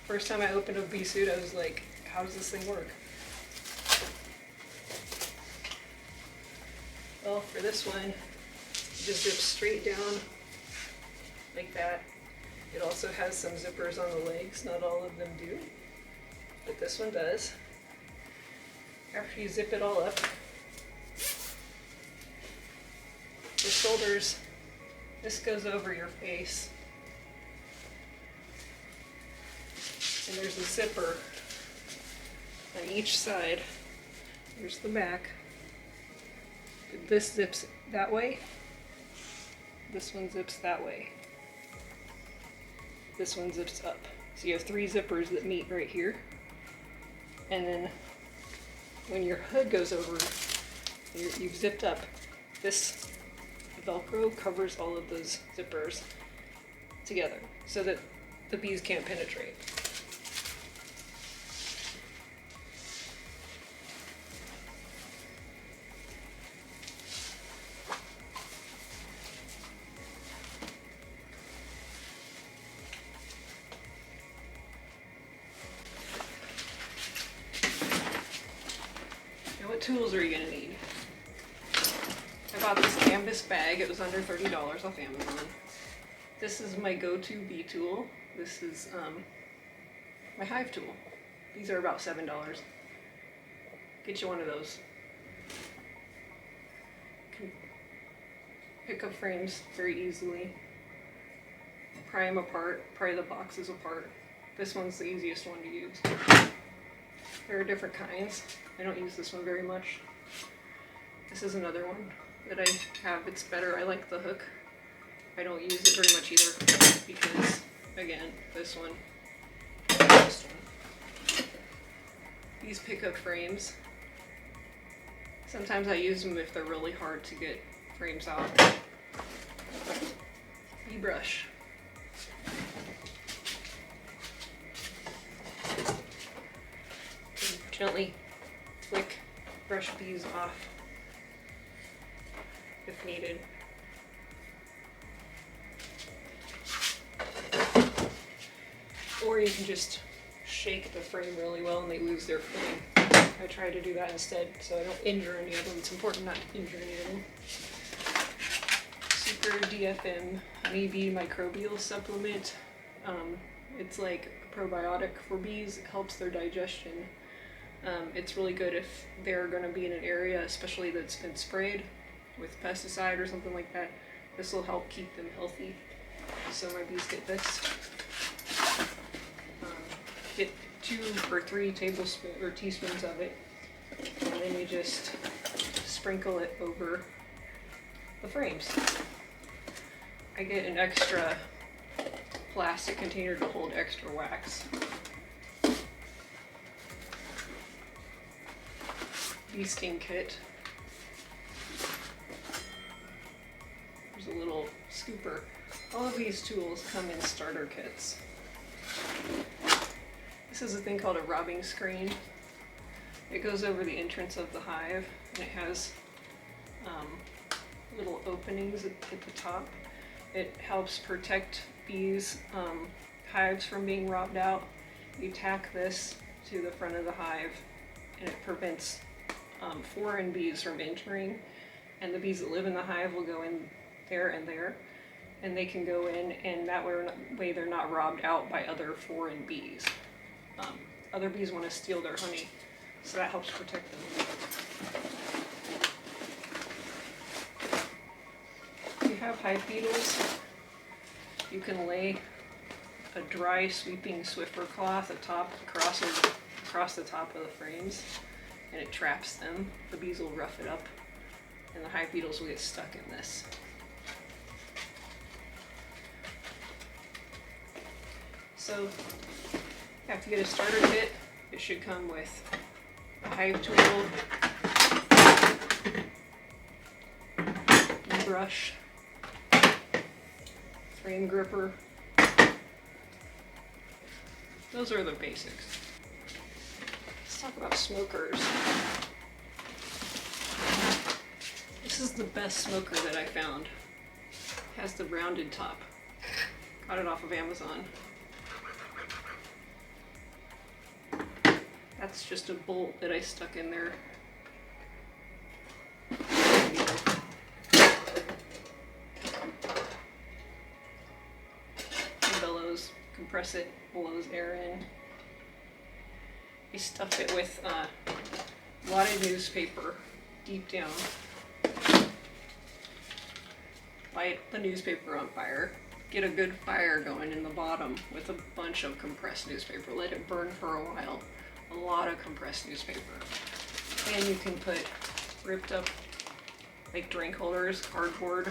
first time I opened a bee suit, I was like, how does this thing work? Well, for this one, it just zips straight down like that. It also has some zippers on the legs. Not all of them do, but this one does. After you zip it all up, the shoulders, this goes over your face. And there's a zipper on each side. Here's the back. This zips that way. This one zips that way. This one zips up. So you have 3 zippers that meet right here. And then when your hood goes over, you've zipped up. This Velcro covers all of those zippers together so that the bees can't penetrate. What tools are you going to need? I bought this canvas bag. It was under $30 off Amazon. This is my go-to bee tool. This is my hive tool. These are about $7. Get you one of those. pick up frames very easily. Pry them apart, pry the boxes apart. This one's the easiest one to use. There are different kinds. I don't use this one very much. This is another one that I have. It's better. I like the hook. I don't use it very much either because, again, this one. These pickup frames. Sometimes I use them if they're really hard to get frames out. Bee brush. Gently flick brush bees off if needed. Or you can just shake the frame really well and they lose their footing. I try to do that instead so I don't injure any of them. It's important not to injure any of them. Super DFM honeybee microbial supplement. It's like a probiotic for bees. It helps their digestion. It's really good if they're going to be in an area, especially that's been sprayed with pesticide or something like that. This will help keep them healthy. So my bees get this. Get 2 or 3 tablespoons or teaspoons of it, and then you just sprinkle it over the frames. I get an extra plastic container to hold extra wax. Bee sting kit. There's a little scooper. All of these tools come in starter kits. This is a thing called a robbing screen. It goes over the entrance of the hive, and it has little openings at the top. It helps protect bees' hives from being robbed out. You tack this to the front of the hive, and it prevents foreign bees from entering, and the bees that live in the hive will go in there, and they can go in, and that way they're not robbed out by other foreign bees. Other bees want to steal their honey, so that helps protect them. If you have hive beetles, you can lay a dry sweeping Swiffer cloth across the top of the frames, and it traps them. The bees will rough it up, and the hive beetles will get stuck in this. So, if you get a starter kit, it should come with a hive tool, a brush, frame gripper. Those are the basics. Let's talk about smokers. This is the best smoker that I found. It has the rounded top. Got it off of Amazon. That's just a bolt that I stuck in there. It bellows, compress it, blows air in. I stuff it with a lot of newspaper deep down. Light the newspaper on fire. Get a good fire going in the bottom with a bunch of compressed newspaper. Let it burn for a while. A lot of compressed newspaper. And you can put ripped up like drink holders, cardboard.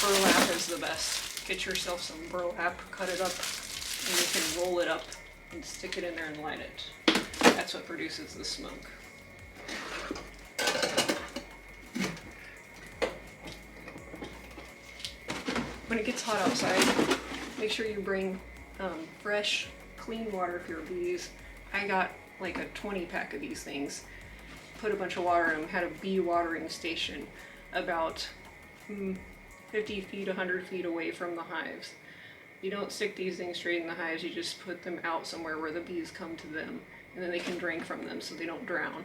Burlap is the best. Get yourself some burlap, cut it up, and you can roll it up and stick it in there and light it. That's what produces the smoke. When it gets hot outside, make sure you bring fresh, clean water for your bees. I got like a 20 pack of these things, put a bunch of water in them, had a bee watering station about 50 feet, 100 feet away from the hives. You don't stick these things straight in the hives, you just put them out somewhere where the bees come to them, and then they can drink from them so they don't drown.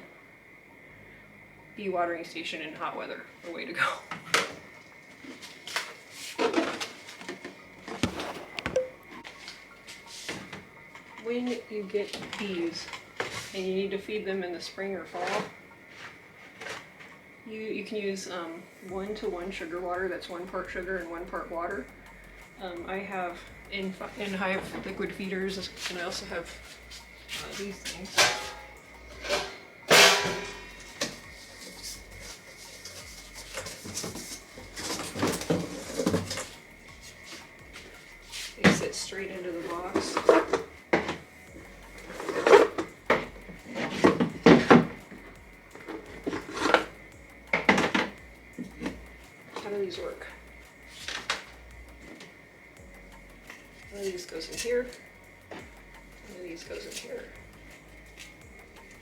Bee watering station in hot weather, the way to go. When you get bees and you need to feed them in the spring or fall, You can use 1-to-1 sugar water. That's 1 part sugar and 1 part water. I have in hive liquid feeders, and I also have these things. They sit straight into the box. How do these work? One of these goes in here. One of these goes in here.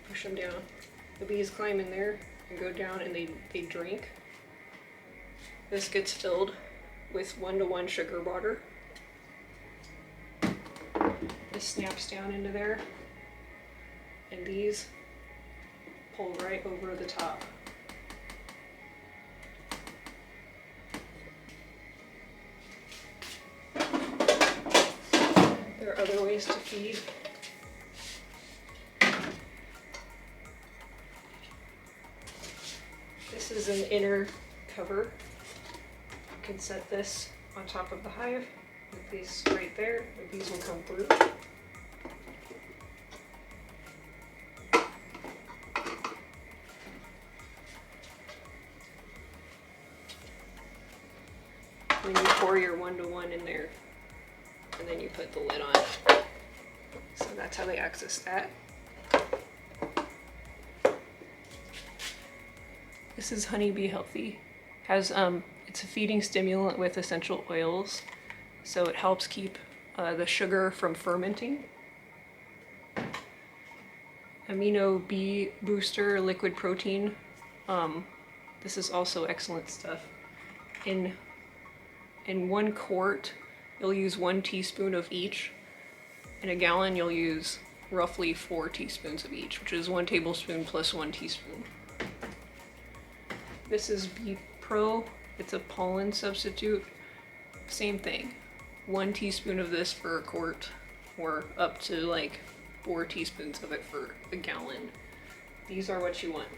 Push them down. The bees climb in there and go down, and they drink. This gets filled with 1-to-1 sugar water. This snaps down into there, and these pull right over the top. There are other ways to feed. This is an inner cover. You can set this on top of the hive with these right there. The bees will come through. Then you pour your 1-to-1 in there, and then you put the lid on. So that's how they access that. This is Honeybee Healthy. Has it's a feeding stimulant with essential oils, so it helps keep the sugar from fermenting. Amino bee booster liquid protein. This is also excellent stuff. In 1 quart, you'll use 1 teaspoon of each. In a gallon, you'll use roughly 4 teaspoons of each, which is 1 tablespoon plus 1 teaspoon. This is Bee Pro. It's a pollen substitute. Same thing. 1 teaspoon of this for a quart, or up to like 4 teaspoons of it for a gallon. These are what you want.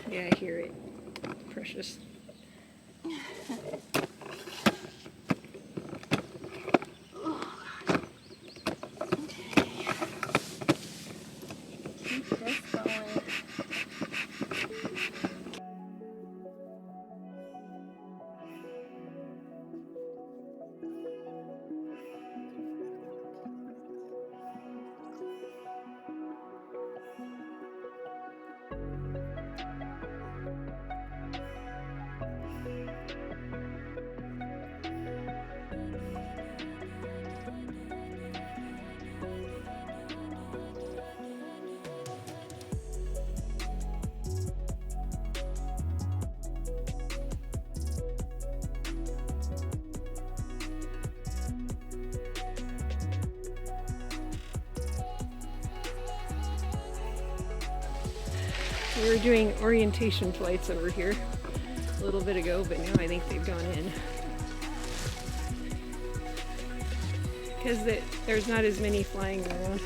Yeah, I hear it. Precious. We were doing orientation flights over here a little bit ago, but now I think they've gone in. Because there's not as many flying around.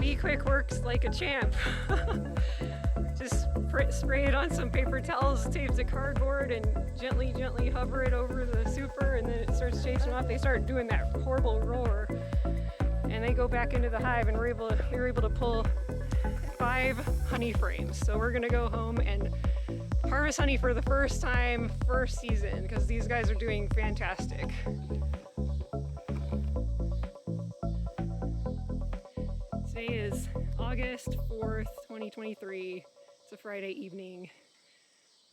Be Quick works like a champ. Just spray it on some paper towels taped to cardboard and gently hover it over the super, and then it starts chasing off. They start doing that horrible roar and they go back into the hive, and you're able to pull 5 honey frames. So we're gonna go home and harvest honey for the first time, first season, because these guys are doing fantastic. Today is August 4th, 2023. It's a Friday evening.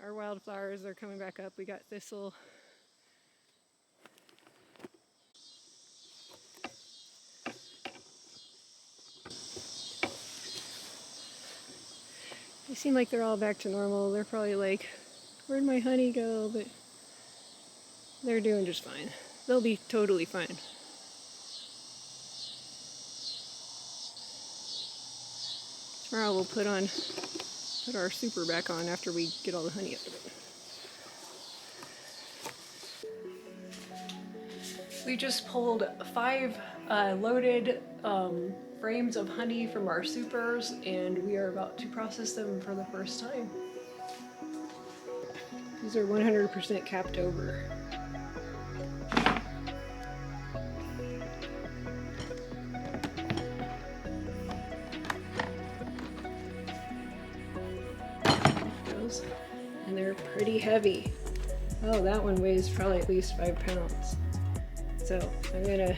Our wildflowers are coming back up. We got thistle. They seem like they're all back to normal. They're probably like, where'd my honey go? But they're doing just fine. They'll be totally fine. Tomorrow we'll put our super back on after we get all the honey out of it. We just pulled 5 loaded frames of honey from our supers, and we are about to process them for the first time. These are 100% capped over. And they're pretty heavy. Oh, that one weighs probably at least 5 pounds. So I'm gonna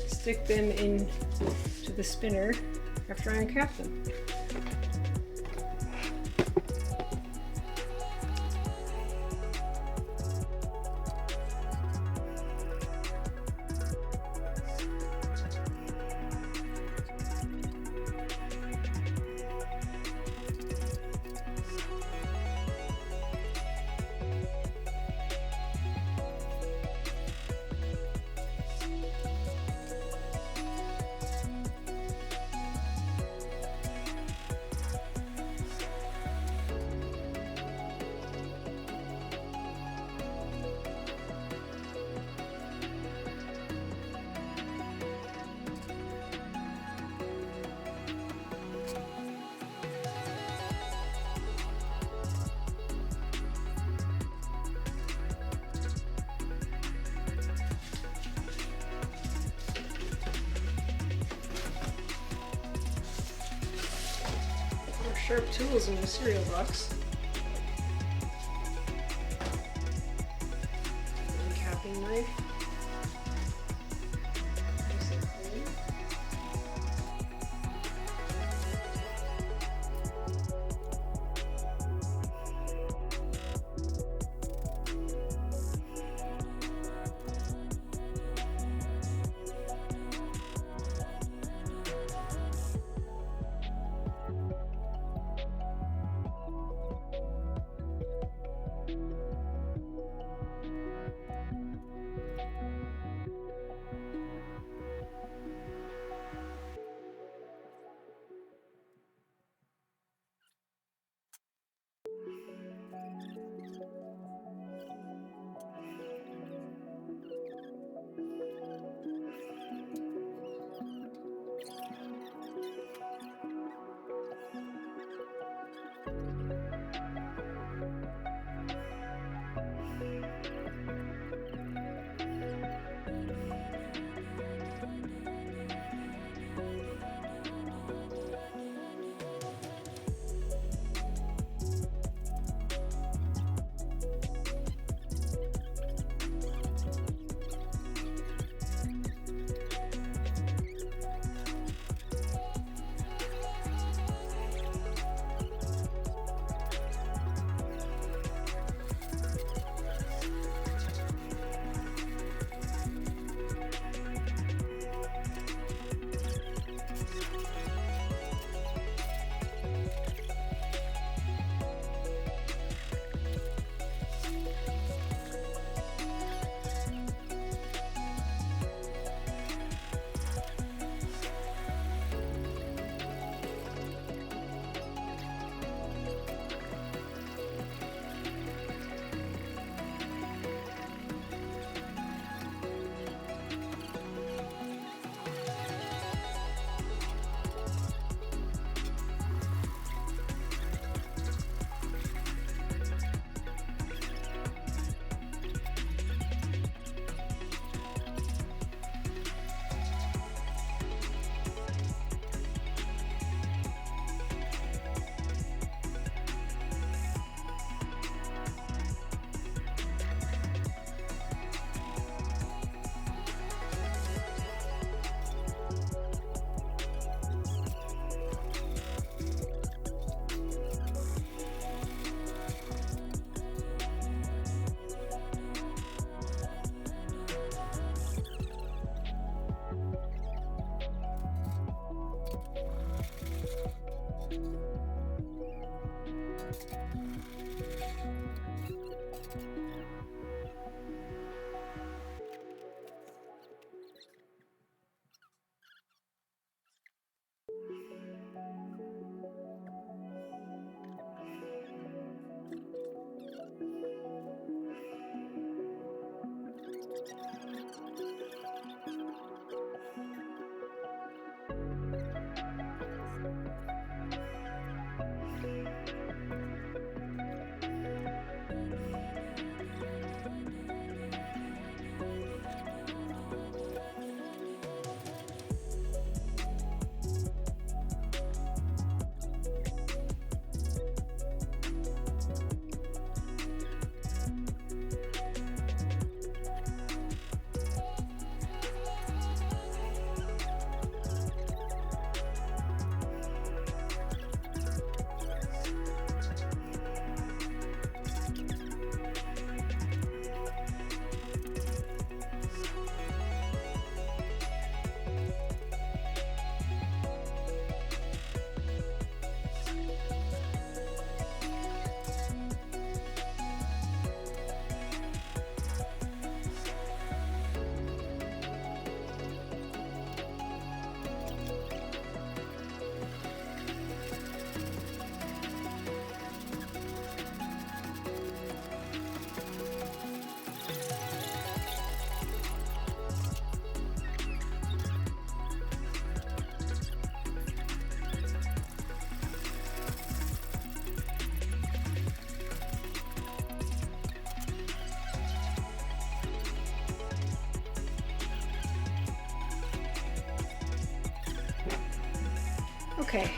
stick them into the spinner after I uncap them. Sharp tools in the cereal box. And capping knife. Nice and clean. Okay.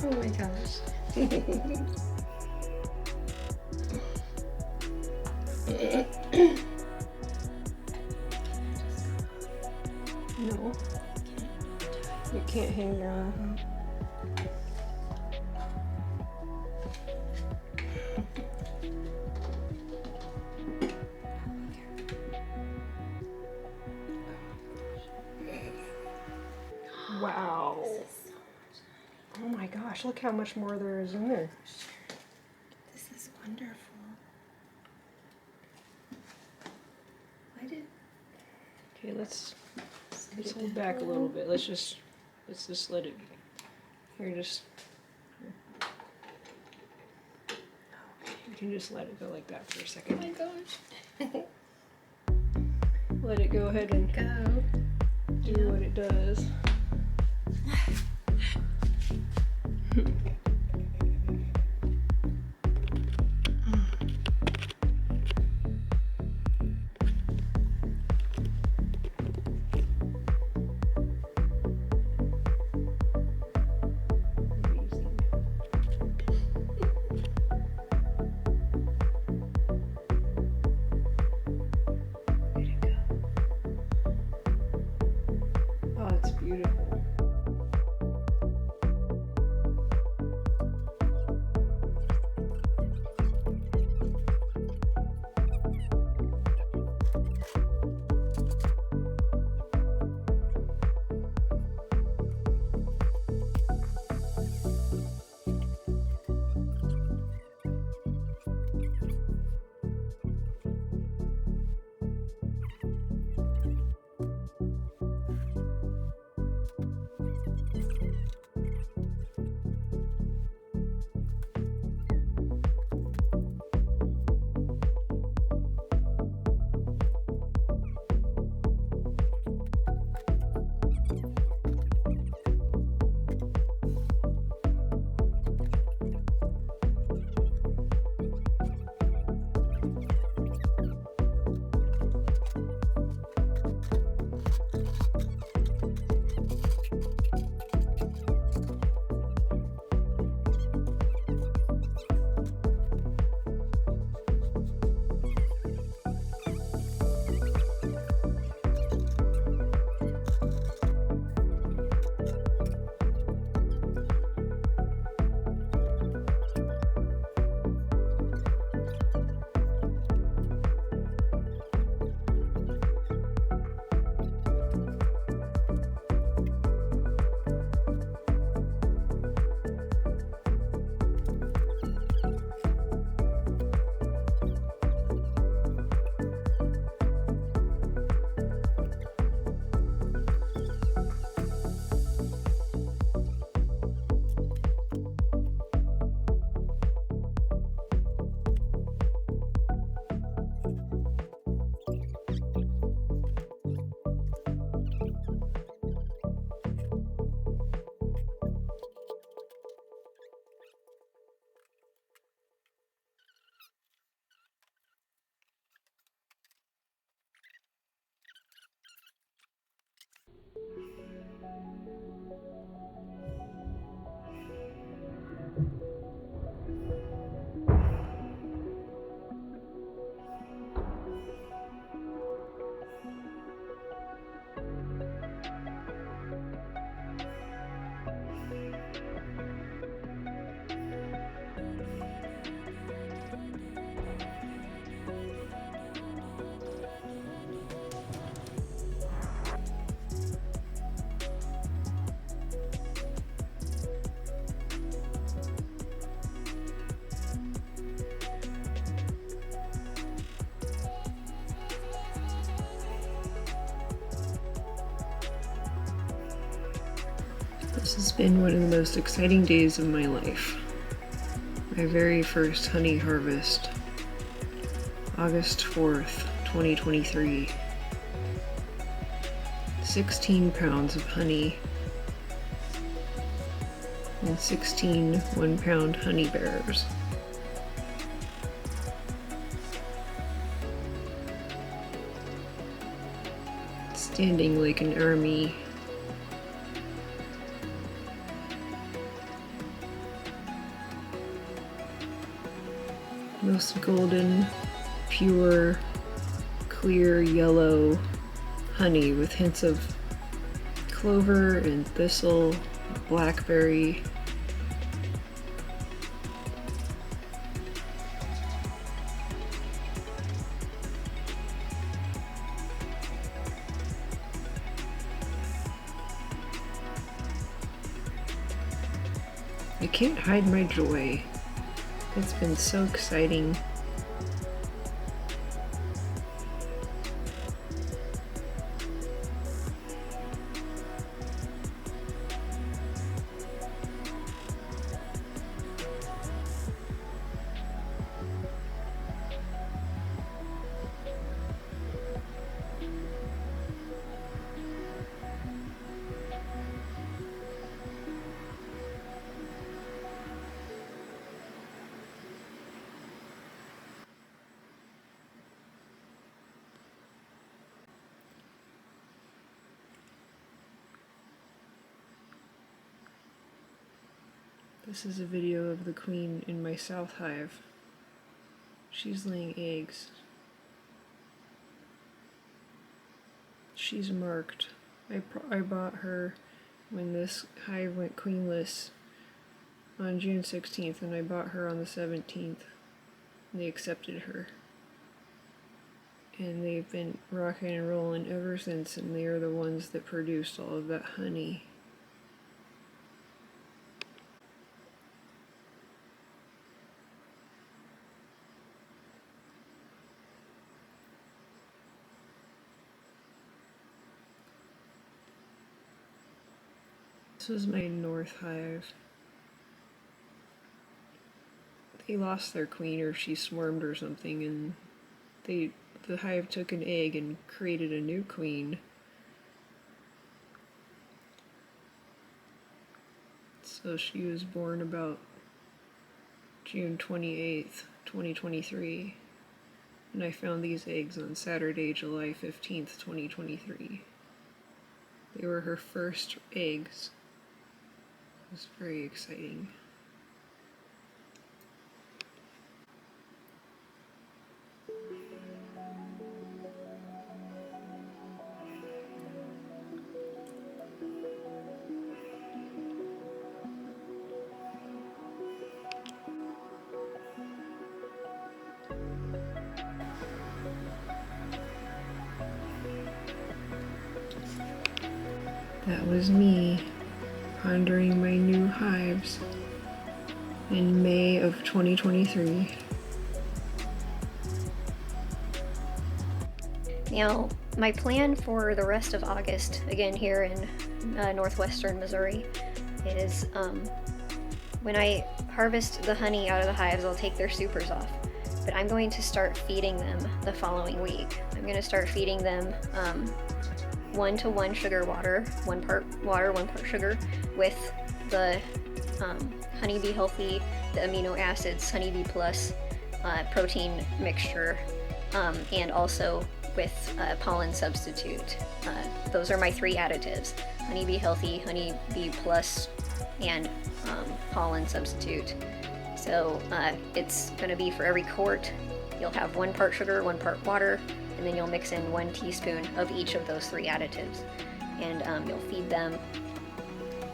Oh my gosh. No. You can't hang around. Wow. Oh my gosh, look how much more there is in there. This is wonderful. Why did Okay, let's hold back a little bit. Let's just let it here. Just you can just let it go like that for a oh second. my gosh. Let it go ahead and Go. do what it does. Oh, it's beautiful. This has been one of the most exciting days of my life. My very first honey harvest, August 4th, 2023. 16 pounds of honey and 16 1-pound honey bears. standing like an army. Most golden, pure, clear yellow honey with hints of clover and thistle, blackberry. I can't hide my joy. It's been so exciting. This is a video of the queen in my south hive. She's laying eggs. She's marked. I bought her when this hive went queenless on June 16th, and I bought her on the 17th. They accepted her. And they've been rocking and rolling ever since, and they are the ones that produced all of that honey. This was my north hive. They lost their queen, or she swarmed or something, and the hive took an egg and created a new queen. So she was born about June 28th, 2023. And I found these eggs on Saturday, July 15th, 2023. They were her first eggs. It was very exciting. That was me pondering my new hives in May of 2023. Now, my plan for the rest of August, again here in northwestern Missouri, is when I harvest the honey out of the hives, I'll take their supers off. But I'm going to start feeding them the following week. I'm going to start feeding them 1-to-1 sugar water, 1 part water, 1 part sugar, with the Honeybee Healthy, the amino acids, Honeybee Plus protein mixture, and also with pollen substitute. Those are my 3 additives: Honeybee Healthy, Honeybee Plus, and pollen substitute. So it's going to be for every quart, you'll have 1 part sugar, 1 part water, and then you'll mix in 1 teaspoon of each of those 3 additives. And you'll feed them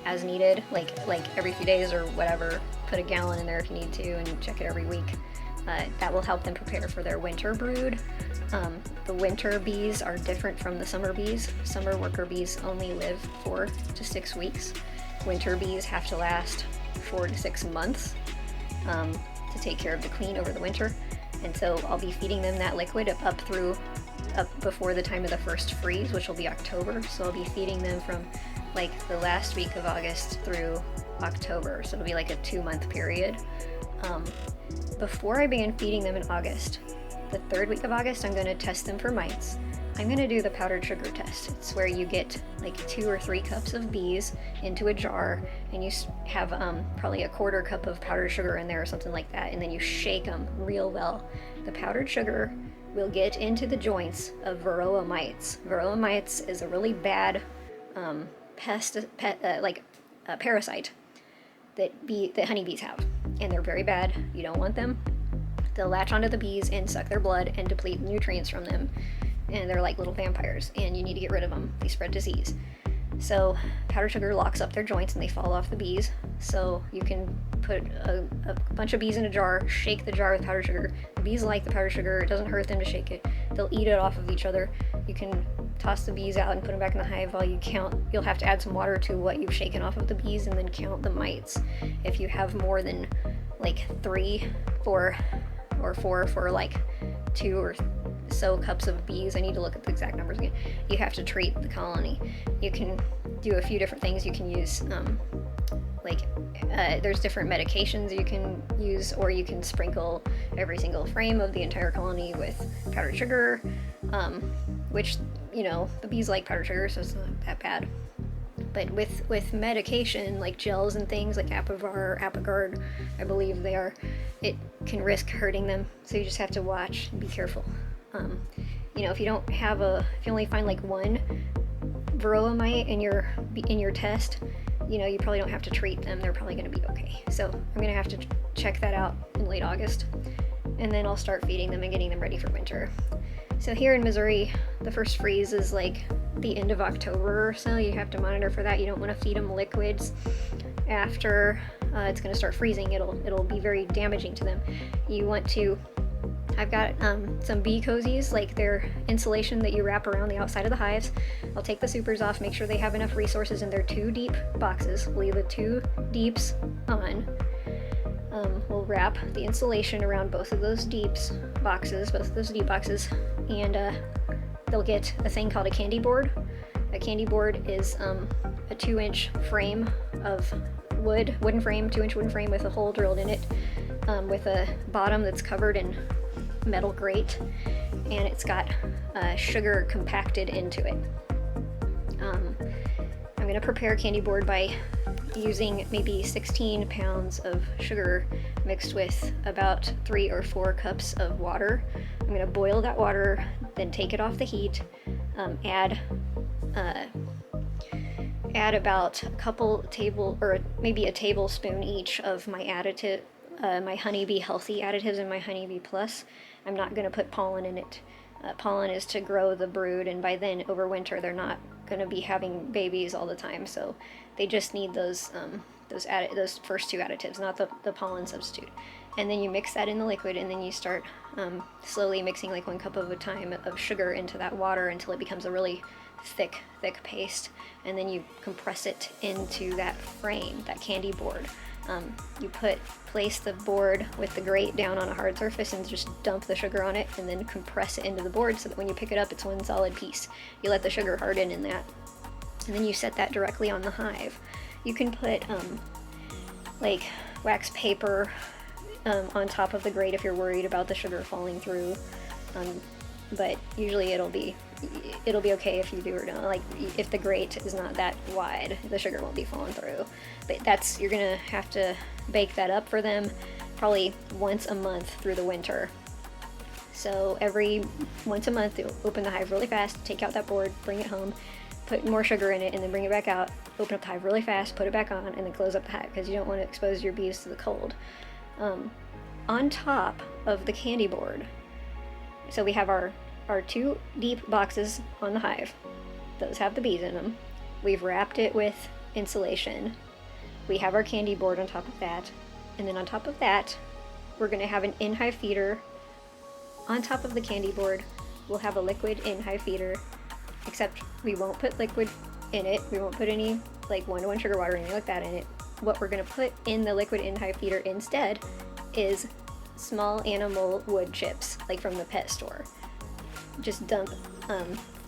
as needed, like every few days or whatever. Put a gallon in there if you need to, and check it every week. That will help them prepare for their winter brood. The winter bees are different from the summer bees. Summer worker bees only live 4 to 6 weeks. Winter bees have to last 4 to 6 months to take care of the queen over the winter. And so I'll be feeding them that liquid up before the time of the first freeze, which will be October. So I'll be feeding them from like the last week of August through October. So it'll be like a 2-month period. Before I begin feeding them in August, the 3rd week of August, I'm going to test them for mites. I'm going to do the powdered sugar test. It's where you get like 2 or 3 cups of bees into a jar, and you have probably a 1/4 cup of powdered sugar in there or something like that, and then you shake them real well. The powdered sugar will get into the joints of varroa mites. Varroa mites is a really bad parasite that honeybees have, and they're very bad. You don't want them. They'll latch onto the bees and suck their blood and deplete nutrients from them, and they're like little vampires, and you need to get rid of them. They spread disease. So powdered sugar locks up their joints and they fall off the bees. So you can put a bunch of bees in a jar, shake the jar with powdered sugar. The bees like the powdered sugar. It doesn't hurt them to shake it. They'll eat it off of each other. You can toss the bees out and put them back in the hive while you count. You'll have to add some water to what you've shaken off of the bees and then count the mites. If you have more than like 3, 4, or 4 for like 2 or so cups of bees, I need to look at the exact numbers again, you have to treat the colony. You can do a few different things. You can use there's different medications you can use, or you can sprinkle every single frame of the entire colony with powdered sugar, which, you know, the bees like powdered sugar, so it's not that bad. But with medication like gels and things like Apivar, Apigard, I believe they are, it can risk hurting them. So you just have to watch and be careful. You know, if you only find like one varroa mite in your test, you know, you probably don't have to treat them. They're probably going to be okay. So I'm going to have to check that out in late August, and then I'll start feeding them and getting them ready for winter. So here in Missouri, the first freeze is like the end of October or so. You have to monitor for that. You don't want to feed them liquids after it's going to start freezing. It'll be very damaging to them. You want to, I've got some bee cozies, like their insulation that you wrap around the outside of the hives. I'll take the supers off, make sure they have enough resources in their 2 deep boxes. Leave the 2 deeps on. We'll wrap the insulation around both of those deep boxes, and they'll get a thing called a candy board. A candy board is a 2-inch frame of wooden frame, 2-inch wooden frame with a hole drilled in it, with a bottom that's covered in metal grate, and it's got sugar compacted into it. I'm going to prepare a candy board by using maybe 16 pounds of sugar mixed with about 3 or 4 cups of water. I'm going to boil that water, then take it off the heat, add about maybe a tablespoon each of my additive, my Honeybee Healthy additives and my Honeybee Plus. I'm not going to put pollen in it. Pollen is to grow the brood, and by then, over winter, they're not going to be having babies all the time, so they just need those first 2 additives, not the pollen substitute. And then you mix that in the liquid, and then you start slowly mixing like 1 cup at a time of sugar into that water until it becomes a really thick paste, and then you compress it into that frame, that candy board. You place the board with the grate down on a hard surface and just dump the sugar on it, and then compress it into the board so that when you pick it up, it's one solid piece. You let the sugar harden in that, and then you set that directly on the hive. You can put like wax paper on top of the grate if you're worried about the sugar falling through, but usually it'll be okay if you do or don't. Like, if the grate is not that wide, the sugar won't be falling through. But you're gonna have to bake that up for them probably once a month through the winter. So once a month, you'll open the hive really fast, take out that board, bring it home, put more sugar in it, and then bring it back out, open up the hive really fast, put it back on, and then close up the hive, because you don't want to expose your bees to the cold. On top of the candy board, so we have our 2 deep boxes on the hive. Those have the bees in them. We've wrapped it with insulation. We have our candy board on top of that. And then on top of that, we're going to have an in-hive feeder. On top of the candy board, we'll have a liquid in-hive feeder, except we won't put liquid in it. We won't put any like 1-to-1 sugar water or anything like that in it. What we're going to put in the liquid in-hive feeder instead is small animal wood chips, like from the pet store. Just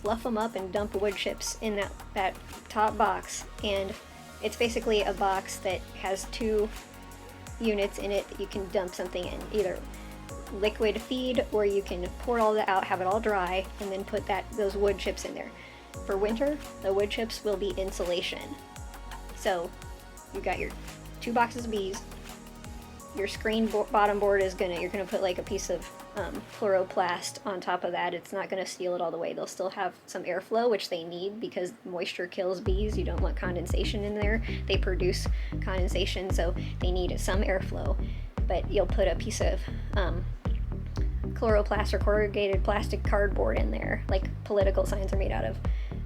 fluff them up and dump wood chips in that top box, and it's basically a box that has 2 units in it that you can dump something in, either liquid feed, or you can pour all that out, have it all dry, and then put those wood chips in there. For winter, the wood chips will be insulation. So you've got your 2 boxes of bees, your bottom board is you're gonna put like a piece of chloroplast on top of that. It's not gonna seal it all the way. They'll still have some airflow, which they need because moisture kills bees. You don't want condensation in there. They produce condensation, so they need some airflow. But you'll put a piece of chloroplast or corrugated plastic cardboard in there, like political signs are made out of,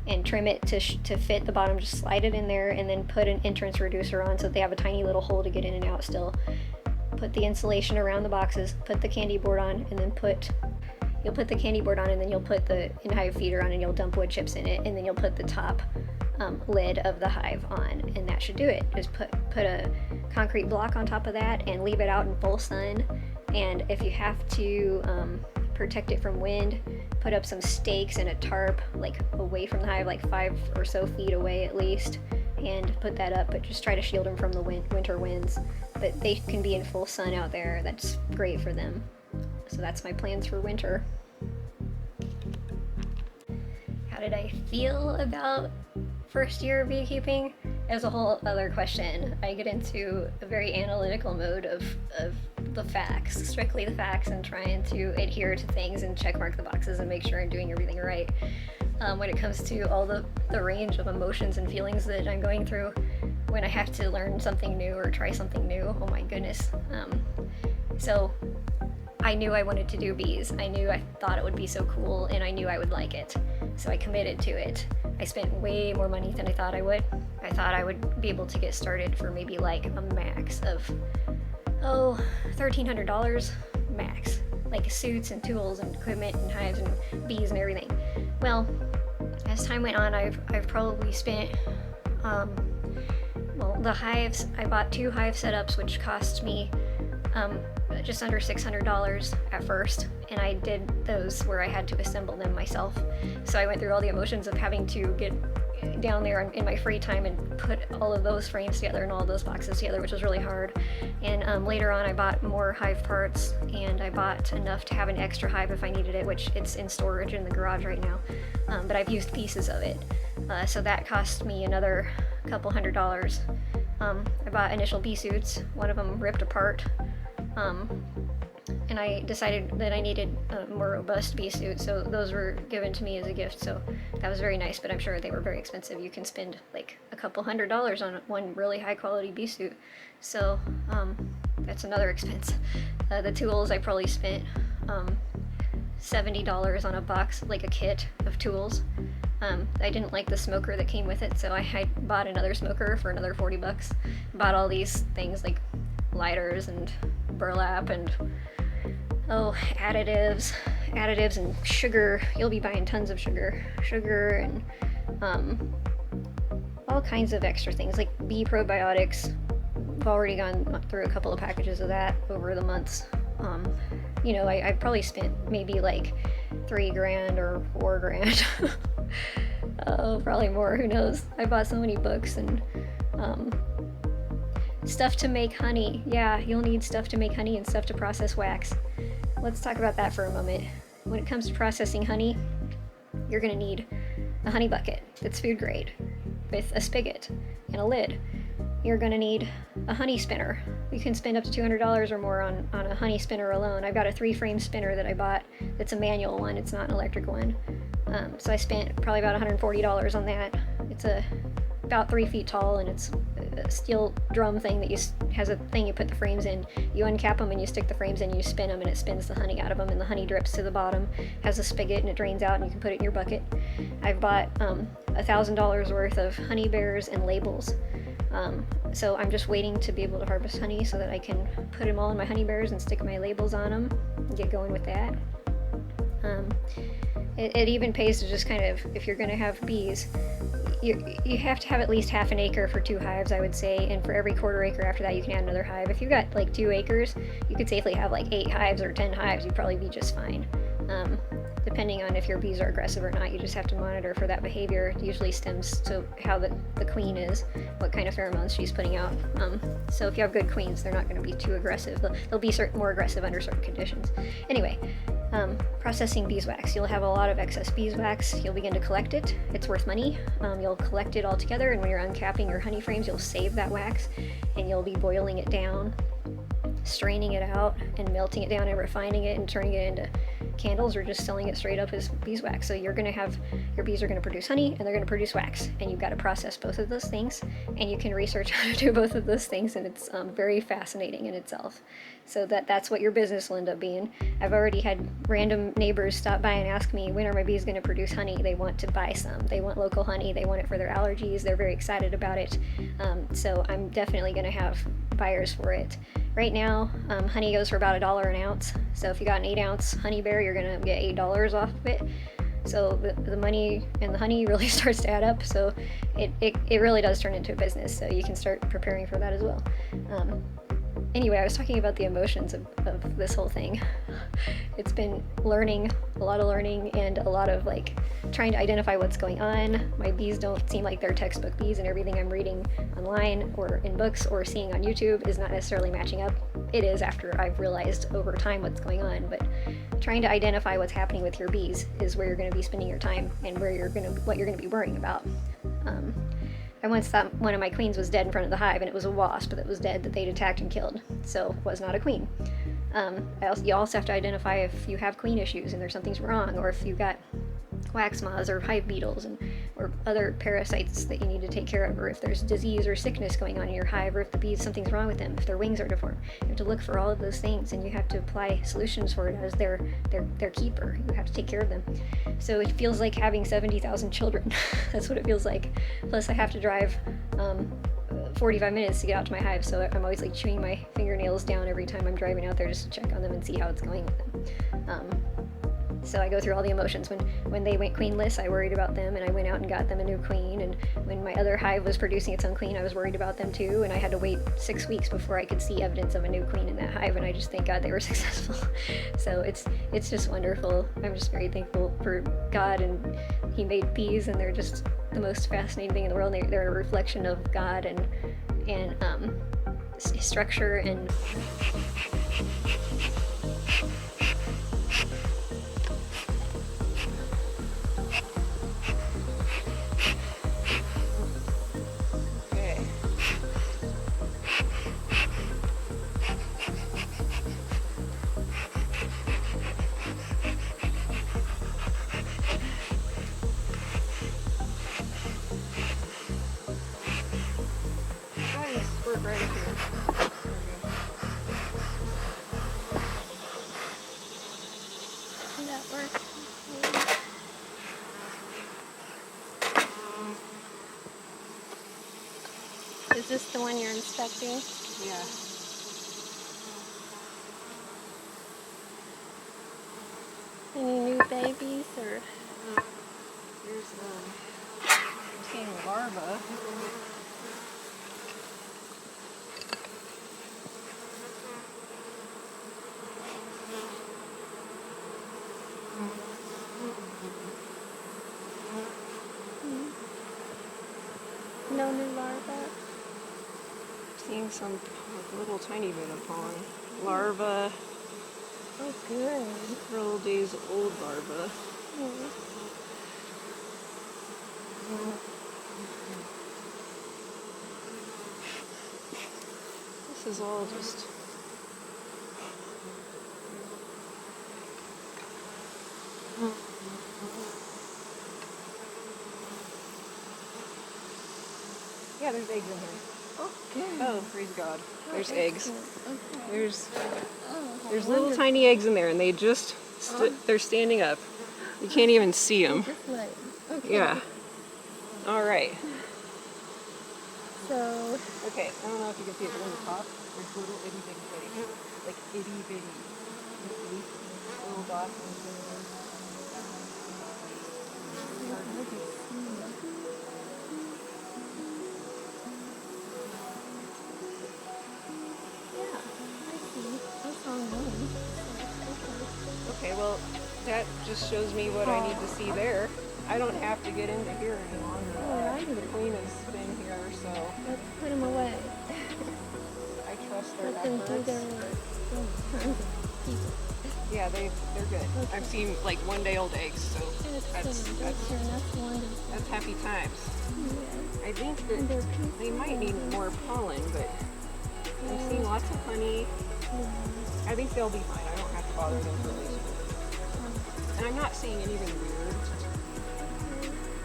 and trim it to fit the bottom. Just slide it in there and then put an entrance reducer on so they have a tiny little hole to get in and out still. Put the insulation around the boxes, put the candy board on, and then you'll put the candy board on, and then you'll put the in-hive feeder on, and you'll dump wood chips in it, and then you'll put the top lid of the hive on, and that should do it. Just put a concrete block on top of that and leave it out in full sun. And if you have to protect it from wind, put up some stakes and a tarp like away from the hive, like 5 or so feet away at least, and put that up, but just try to shield them from the winter winds. But they can be in full sun out there. That's great for them. So that's my plans for winter. How did I feel about first year of beekeeping? As a whole other question. I get into a very analytical mode of the facts, strictly the facts, and trying to adhere to things and check mark the boxes and make sure I'm doing everything right. When it comes to all the range of emotions and feelings that I'm going through when I have to learn something new or try something new, oh my goodness. So I knew I wanted to do bees. I thought it would be so cool, and I knew I would like it. So I committed to it. I spent way more money than I thought I would. I thought I would be able to get started for maybe like a max of, $1,300 max. Like suits and tools and equipment and hives and bees and everything. Well, as time went on, I've probably spent, the hives, I bought 2 hive setups, which cost me just under $600 at first, and I did those where I had to assemble them myself. So I went through all the emotions of having to get down there in my free time and put all of those frames together and all those boxes together, which was really hard. And later on I bought more hive parts, and I bought enough to have an extra hive if I needed it, which it's in storage in the garage right now, but I've used pieces of it. So that cost me another couple $100. I bought initial bee suits. One of them ripped apart, and I decided that I needed a more robust bee suit, so those were given to me as a gift, so that was very nice, but I'm sure they were very expensive. You can spend like a couple $100 on one really high quality bee suit, so that's another expense. The tools, I probably spent $70 on a box, like a kit of tools. I didn't like the smoker that came with it, so I bought another smoker for another $40. Bought all these things like lighters and burlap and additives and sugar. You'll be buying tons of sugar and all kinds of extra things like bee probiotics. I've already gone through a couple of packages of that over the months. I probably spent maybe like $3,000 or $4,000. Probably more, who knows. I bought so many books and stuff to make honey. Yeah, you'll need stuff to make honey and stuff to process wax. Let's talk about that for a moment. When it comes to processing honey, you're gonna need a honey bucket that's food grade with a spigot and a lid. You're gonna need a honey spinner. You can spend up to $200 or more on a honey spinner alone. I've got a 3-frame spinner that I bought that's a manual one, it's not an electric one. So I spent probably about $140 on that. It's about 3 feet tall, and it's a steel drum thing that has a thing you put the frames in. You uncap them and you stick the frames in, you spin them, and it spins the honey out of them, and the honey drips to the bottom, has a spigot, and it drains out, and you can put it in your bucket. I've bought $1,000 worth of honey bears and labels. So I'm just waiting to be able to harvest honey so that I can put them all in my honey bears and stick my labels on them and get going with that. It even pays to just kind of, if you're going to have bees, you have to have at least half an acre for 2 hives, I would say, and for every quarter acre after that you can add another hive. If you've got like 2 acres, you could safely have like 8 hives or 10 hives. You'd probably be just fine. Depending on if your bees are aggressive or not, you just have to monitor for that behavior. It usually stems to how the queen is, what kind of pheromones she's putting out. So if you have good queens, they're not going to be too aggressive. They'll be more aggressive under certain conditions. Anyway, processing beeswax. You'll have a lot of excess beeswax. You'll begin to collect it. It's worth money. You'll collect it all together, and when you're uncapping your honey frames, you'll save that wax, and you'll be boiling it down. straining it out and melting it down and refining it and turning it into candles, or just selling it straight up as beeswax. So you're going to have, your bees are going to produce honey and they're going to produce wax, and you've got to process both of those things, and you can research how to do both of those things, and it's very fascinating in itself. So that's what your business will end up being. I've already had random neighbors stop by and ask me, when are my bees going to produce honey? They want to buy some. They want local honey. They want it for their allergies. They're very excited about it. So I'm definitely going to have buyers for it. Right now, honey goes for about $1 an ounce. So if you got an 8-ounce honey bear, you're going to get $8 off of it. So the money and the honey really starts to add up. So it really does turn into a business. So you can start preparing for that as well. Anyway, I was talking about the emotions of this whole thing. It's been learning, a lot of learning, and a lot of like trying to identify what's going on. My bees don't seem like they're textbook bees, and everything I'm reading online or in books or seeing on YouTube is not necessarily matching up. It is after I've realized over time what's going on, but trying to identify what's happening with your bees is where you're going to be spending your time and what you're going to be worrying about. I once thought one of my queens was dead in front of the hive, and it was a wasp that was dead that they'd attacked and killed, so was not a queen. You also have to identify if you have queen issues and there's something's wrong, or if you've got wax moths or hive beetles or other parasites that you need to take care of, or if there's disease or sickness going on in your hive, or if the bees, something's wrong with them, if their wings are deformed. You have to look for all of those things, and you have to apply solutions for it as their keeper. You have to take care of them. So it feels like having 70,000 children. That's what it feels like. Plus I have to drive 45 minutes to get out to my hive, so I'm always like chewing my fingernails down every time I'm driving out there just to check on them and see how it's going with them. So I go through all the emotions. When they went queenless, I worried about them, and I went out and got them a new queen. And when my other hive was producing its own queen, I was worried about them too, and I had to wait 6 weeks before I could see evidence of a new queen in that hive, and I just thank God they were successful. So it's just wonderful. I'm just very thankful for God, and He made bees, and they're just the most fascinating thing in the world. They're a reflection of God and structure and right here. Did that work? Is this the one you're inspecting? Yeah. Any new babies or? Here's I'm seeing larvae. No new larvae? Seeing some little tiny bit of pollen. Larvae, Oh, good. several days old larvae. This is all just yeah, there's eggs in here. Oh, good. Oh, praise God. There's Oh, eggs. excellent. Okay. There's little tiny eggs in there, and they just they're standing up. You can't even see them. Just like, okay. Yeah. All right. So, Okay. I don't know if you can see it, but on the top, there's little itty bitty, like itty bitty, little dots. yeah, I see. That's all one. Okay. Well, that just shows me what I need to see there. I don't have to get into here any longer. Alrighty. The queen has been here, so Let's put them away. I trust their Let them do efforts. their work. Yeah, they're good. Okay. I've seen like 1 day old eggs, so that's That's wonderful. that's happy times. Yeah. I think And that they're peaceful. they might need more pollen, but I'm seeing lots of honey. I think they'll be fine. I don't have to bother them for at least. And I'm not seeing anything weird.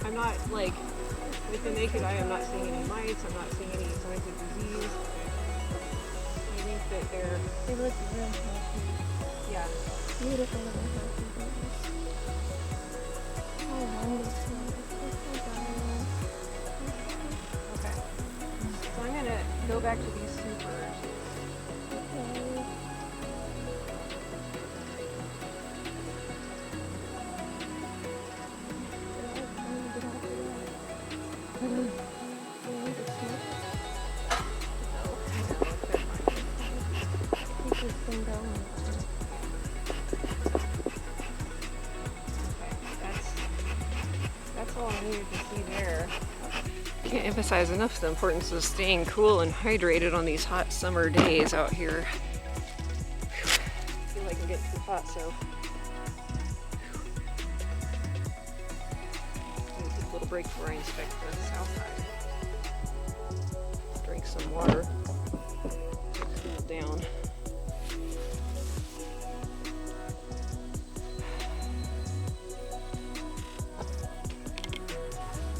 I'm not like, with the naked eye, I'm not seeing any mites. I'm not seeing any signs of disease. I think that They look real healthy. yeah. Beautiful little healthy babies. Oh, wonderful. Okay. So I'm gonna go back to these supers. Okay. That's all I needed to see there. Can't emphasize enough the importance of staying cool and hydrated on these hot summer days out here. I feel like I'm getting too hot, so I'm gonna take a little break before I inspect the south side. Drink some water to cool down.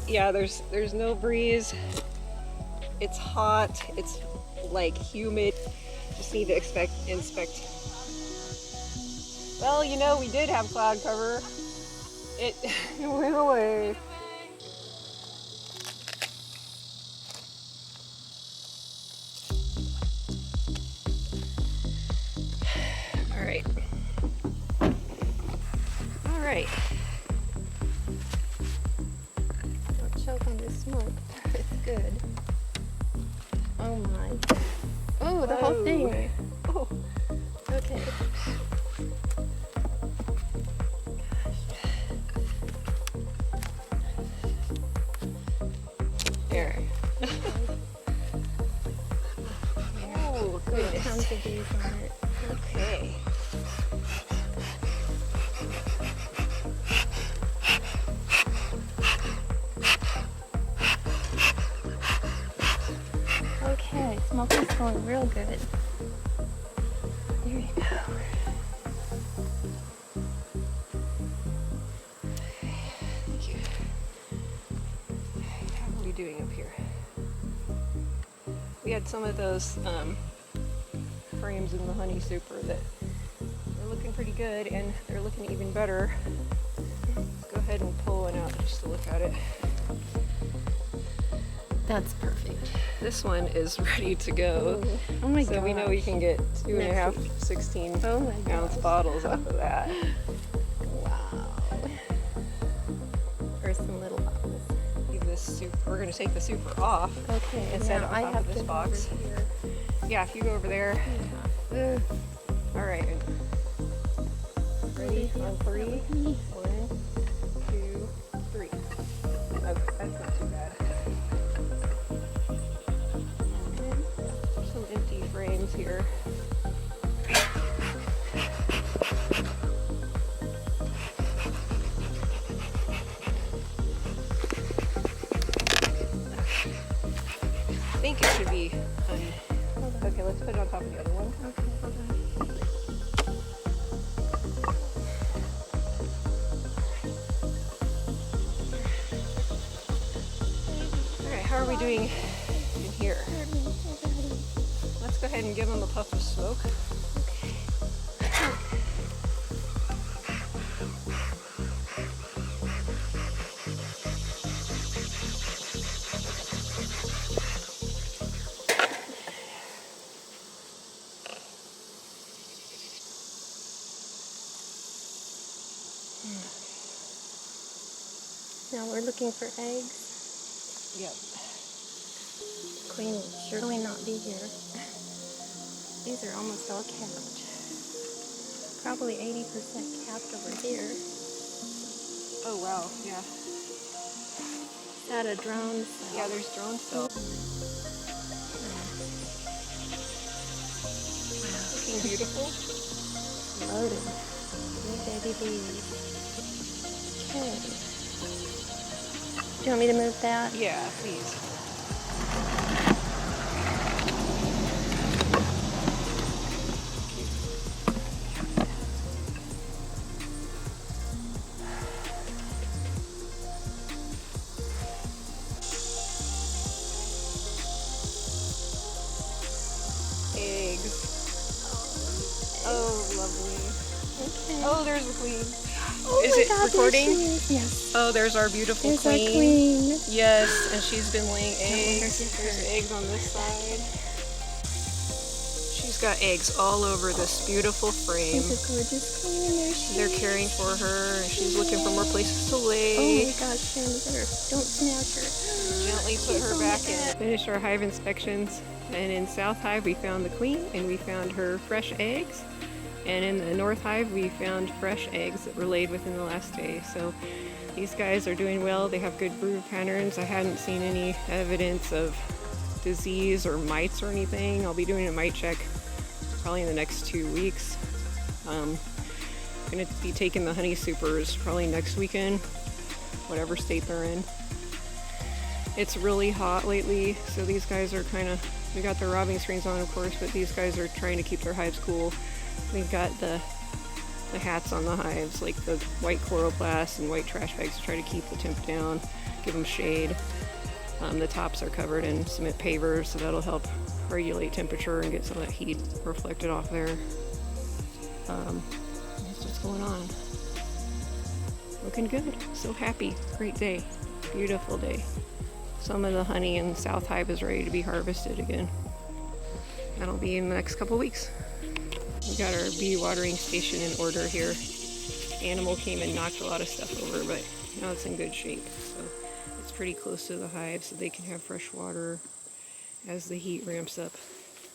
Yeah, there's no breeze. It's hot. It's like humid. Just need to inspect. Well, you know, we did have cloud cover. It went away. All right. All right. Choke on this smoke. It's good. Oh my. Oh, the whole Whoa. thing. Oh. Okay. There. Oh, goodness. Tons of bees on it. Okay. Okay, smoking's going real good. There you go. Thank you. How are we doing up here? We had some of those frames in the honey super that are looking pretty good, and they're looking even better. Let's go ahead and pull one out just to look at it. That's perfect. This one is ready to go. Oh my god. So we know we can get 2.5 16 Oh my ounce gosh. bottles off of that. Wow. Or some little bottles. Leave this soup. We're going to take the super off. Okay, And set it now on I top have of this to go box. over here. Yeah, if you go over there. Yeah. All right. Ready? On 3. 1, 2, 3. Okay, that's not too bad. Some empty frames here. I think it should be. Okay, let's put it on top of the other one. Okay, hold on. All right, how are we doing in here? Let's go ahead and give them a puff of smoke. Now we're looking for eggs. Yep. Queen will surely not be here. These are almost all capped. Probably 80% capped over here. Oh wow, yeah. Is that a drone cell? Yeah, there's drone cells. Looking beautiful. Loaded. New baby bees. Okay. Do you want me to move that? Yeah, please. Oh, there's the queen. Oh Is my it God, recording? there she is. Yes. Oh, there's our beautiful There's queen. our queen. Yes, and she's been laying I wonder eggs. if There's her- eggs on this side. She's got eggs all over this beautiful frame. She's a gorgeous queen, and there she They're is. caring for her, and she's looking for more places to Oh lay. my gosh, Sharon, you better don't snatch her. Gently put her back in. Finished our hive inspections, and in South Hive we found the queen and we found her fresh eggs, and in the North Hive we found fresh eggs that were laid within the last day. So these guys are doing well. They have good brood patterns. I hadn't seen any evidence of disease or mites or anything. I'll be doing a mite check probably in the next 2 weeks. Gonna be taking the honey supers probably next weekend, whatever state they're in. It's really hot lately, so these guys are kind of, we got their robbing screens on, of course, but these guys are trying to keep their hives cool. We've got the hats on the hives, like the white chloroplasts and white trash bags, to try to keep the temp down, give them shade. The tops are covered in cement pavers, so that'll help regulate temperature and get some of that heat reflected off there. That's what's going on. Looking good. So happy. Great day. Beautiful day. Some of the honey in South Hive is ready to be harvested again. That'll be in the next couple weeks. We got our bee watering station in order here. Animal came and knocked a lot of stuff over, but now it's in good shape. So it's pretty close to the hive, so they can have fresh water as the heat ramps up.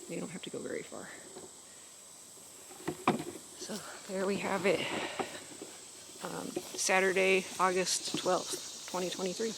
They don't have to go very far. So there we have it. Saturday, August 12th, 2023.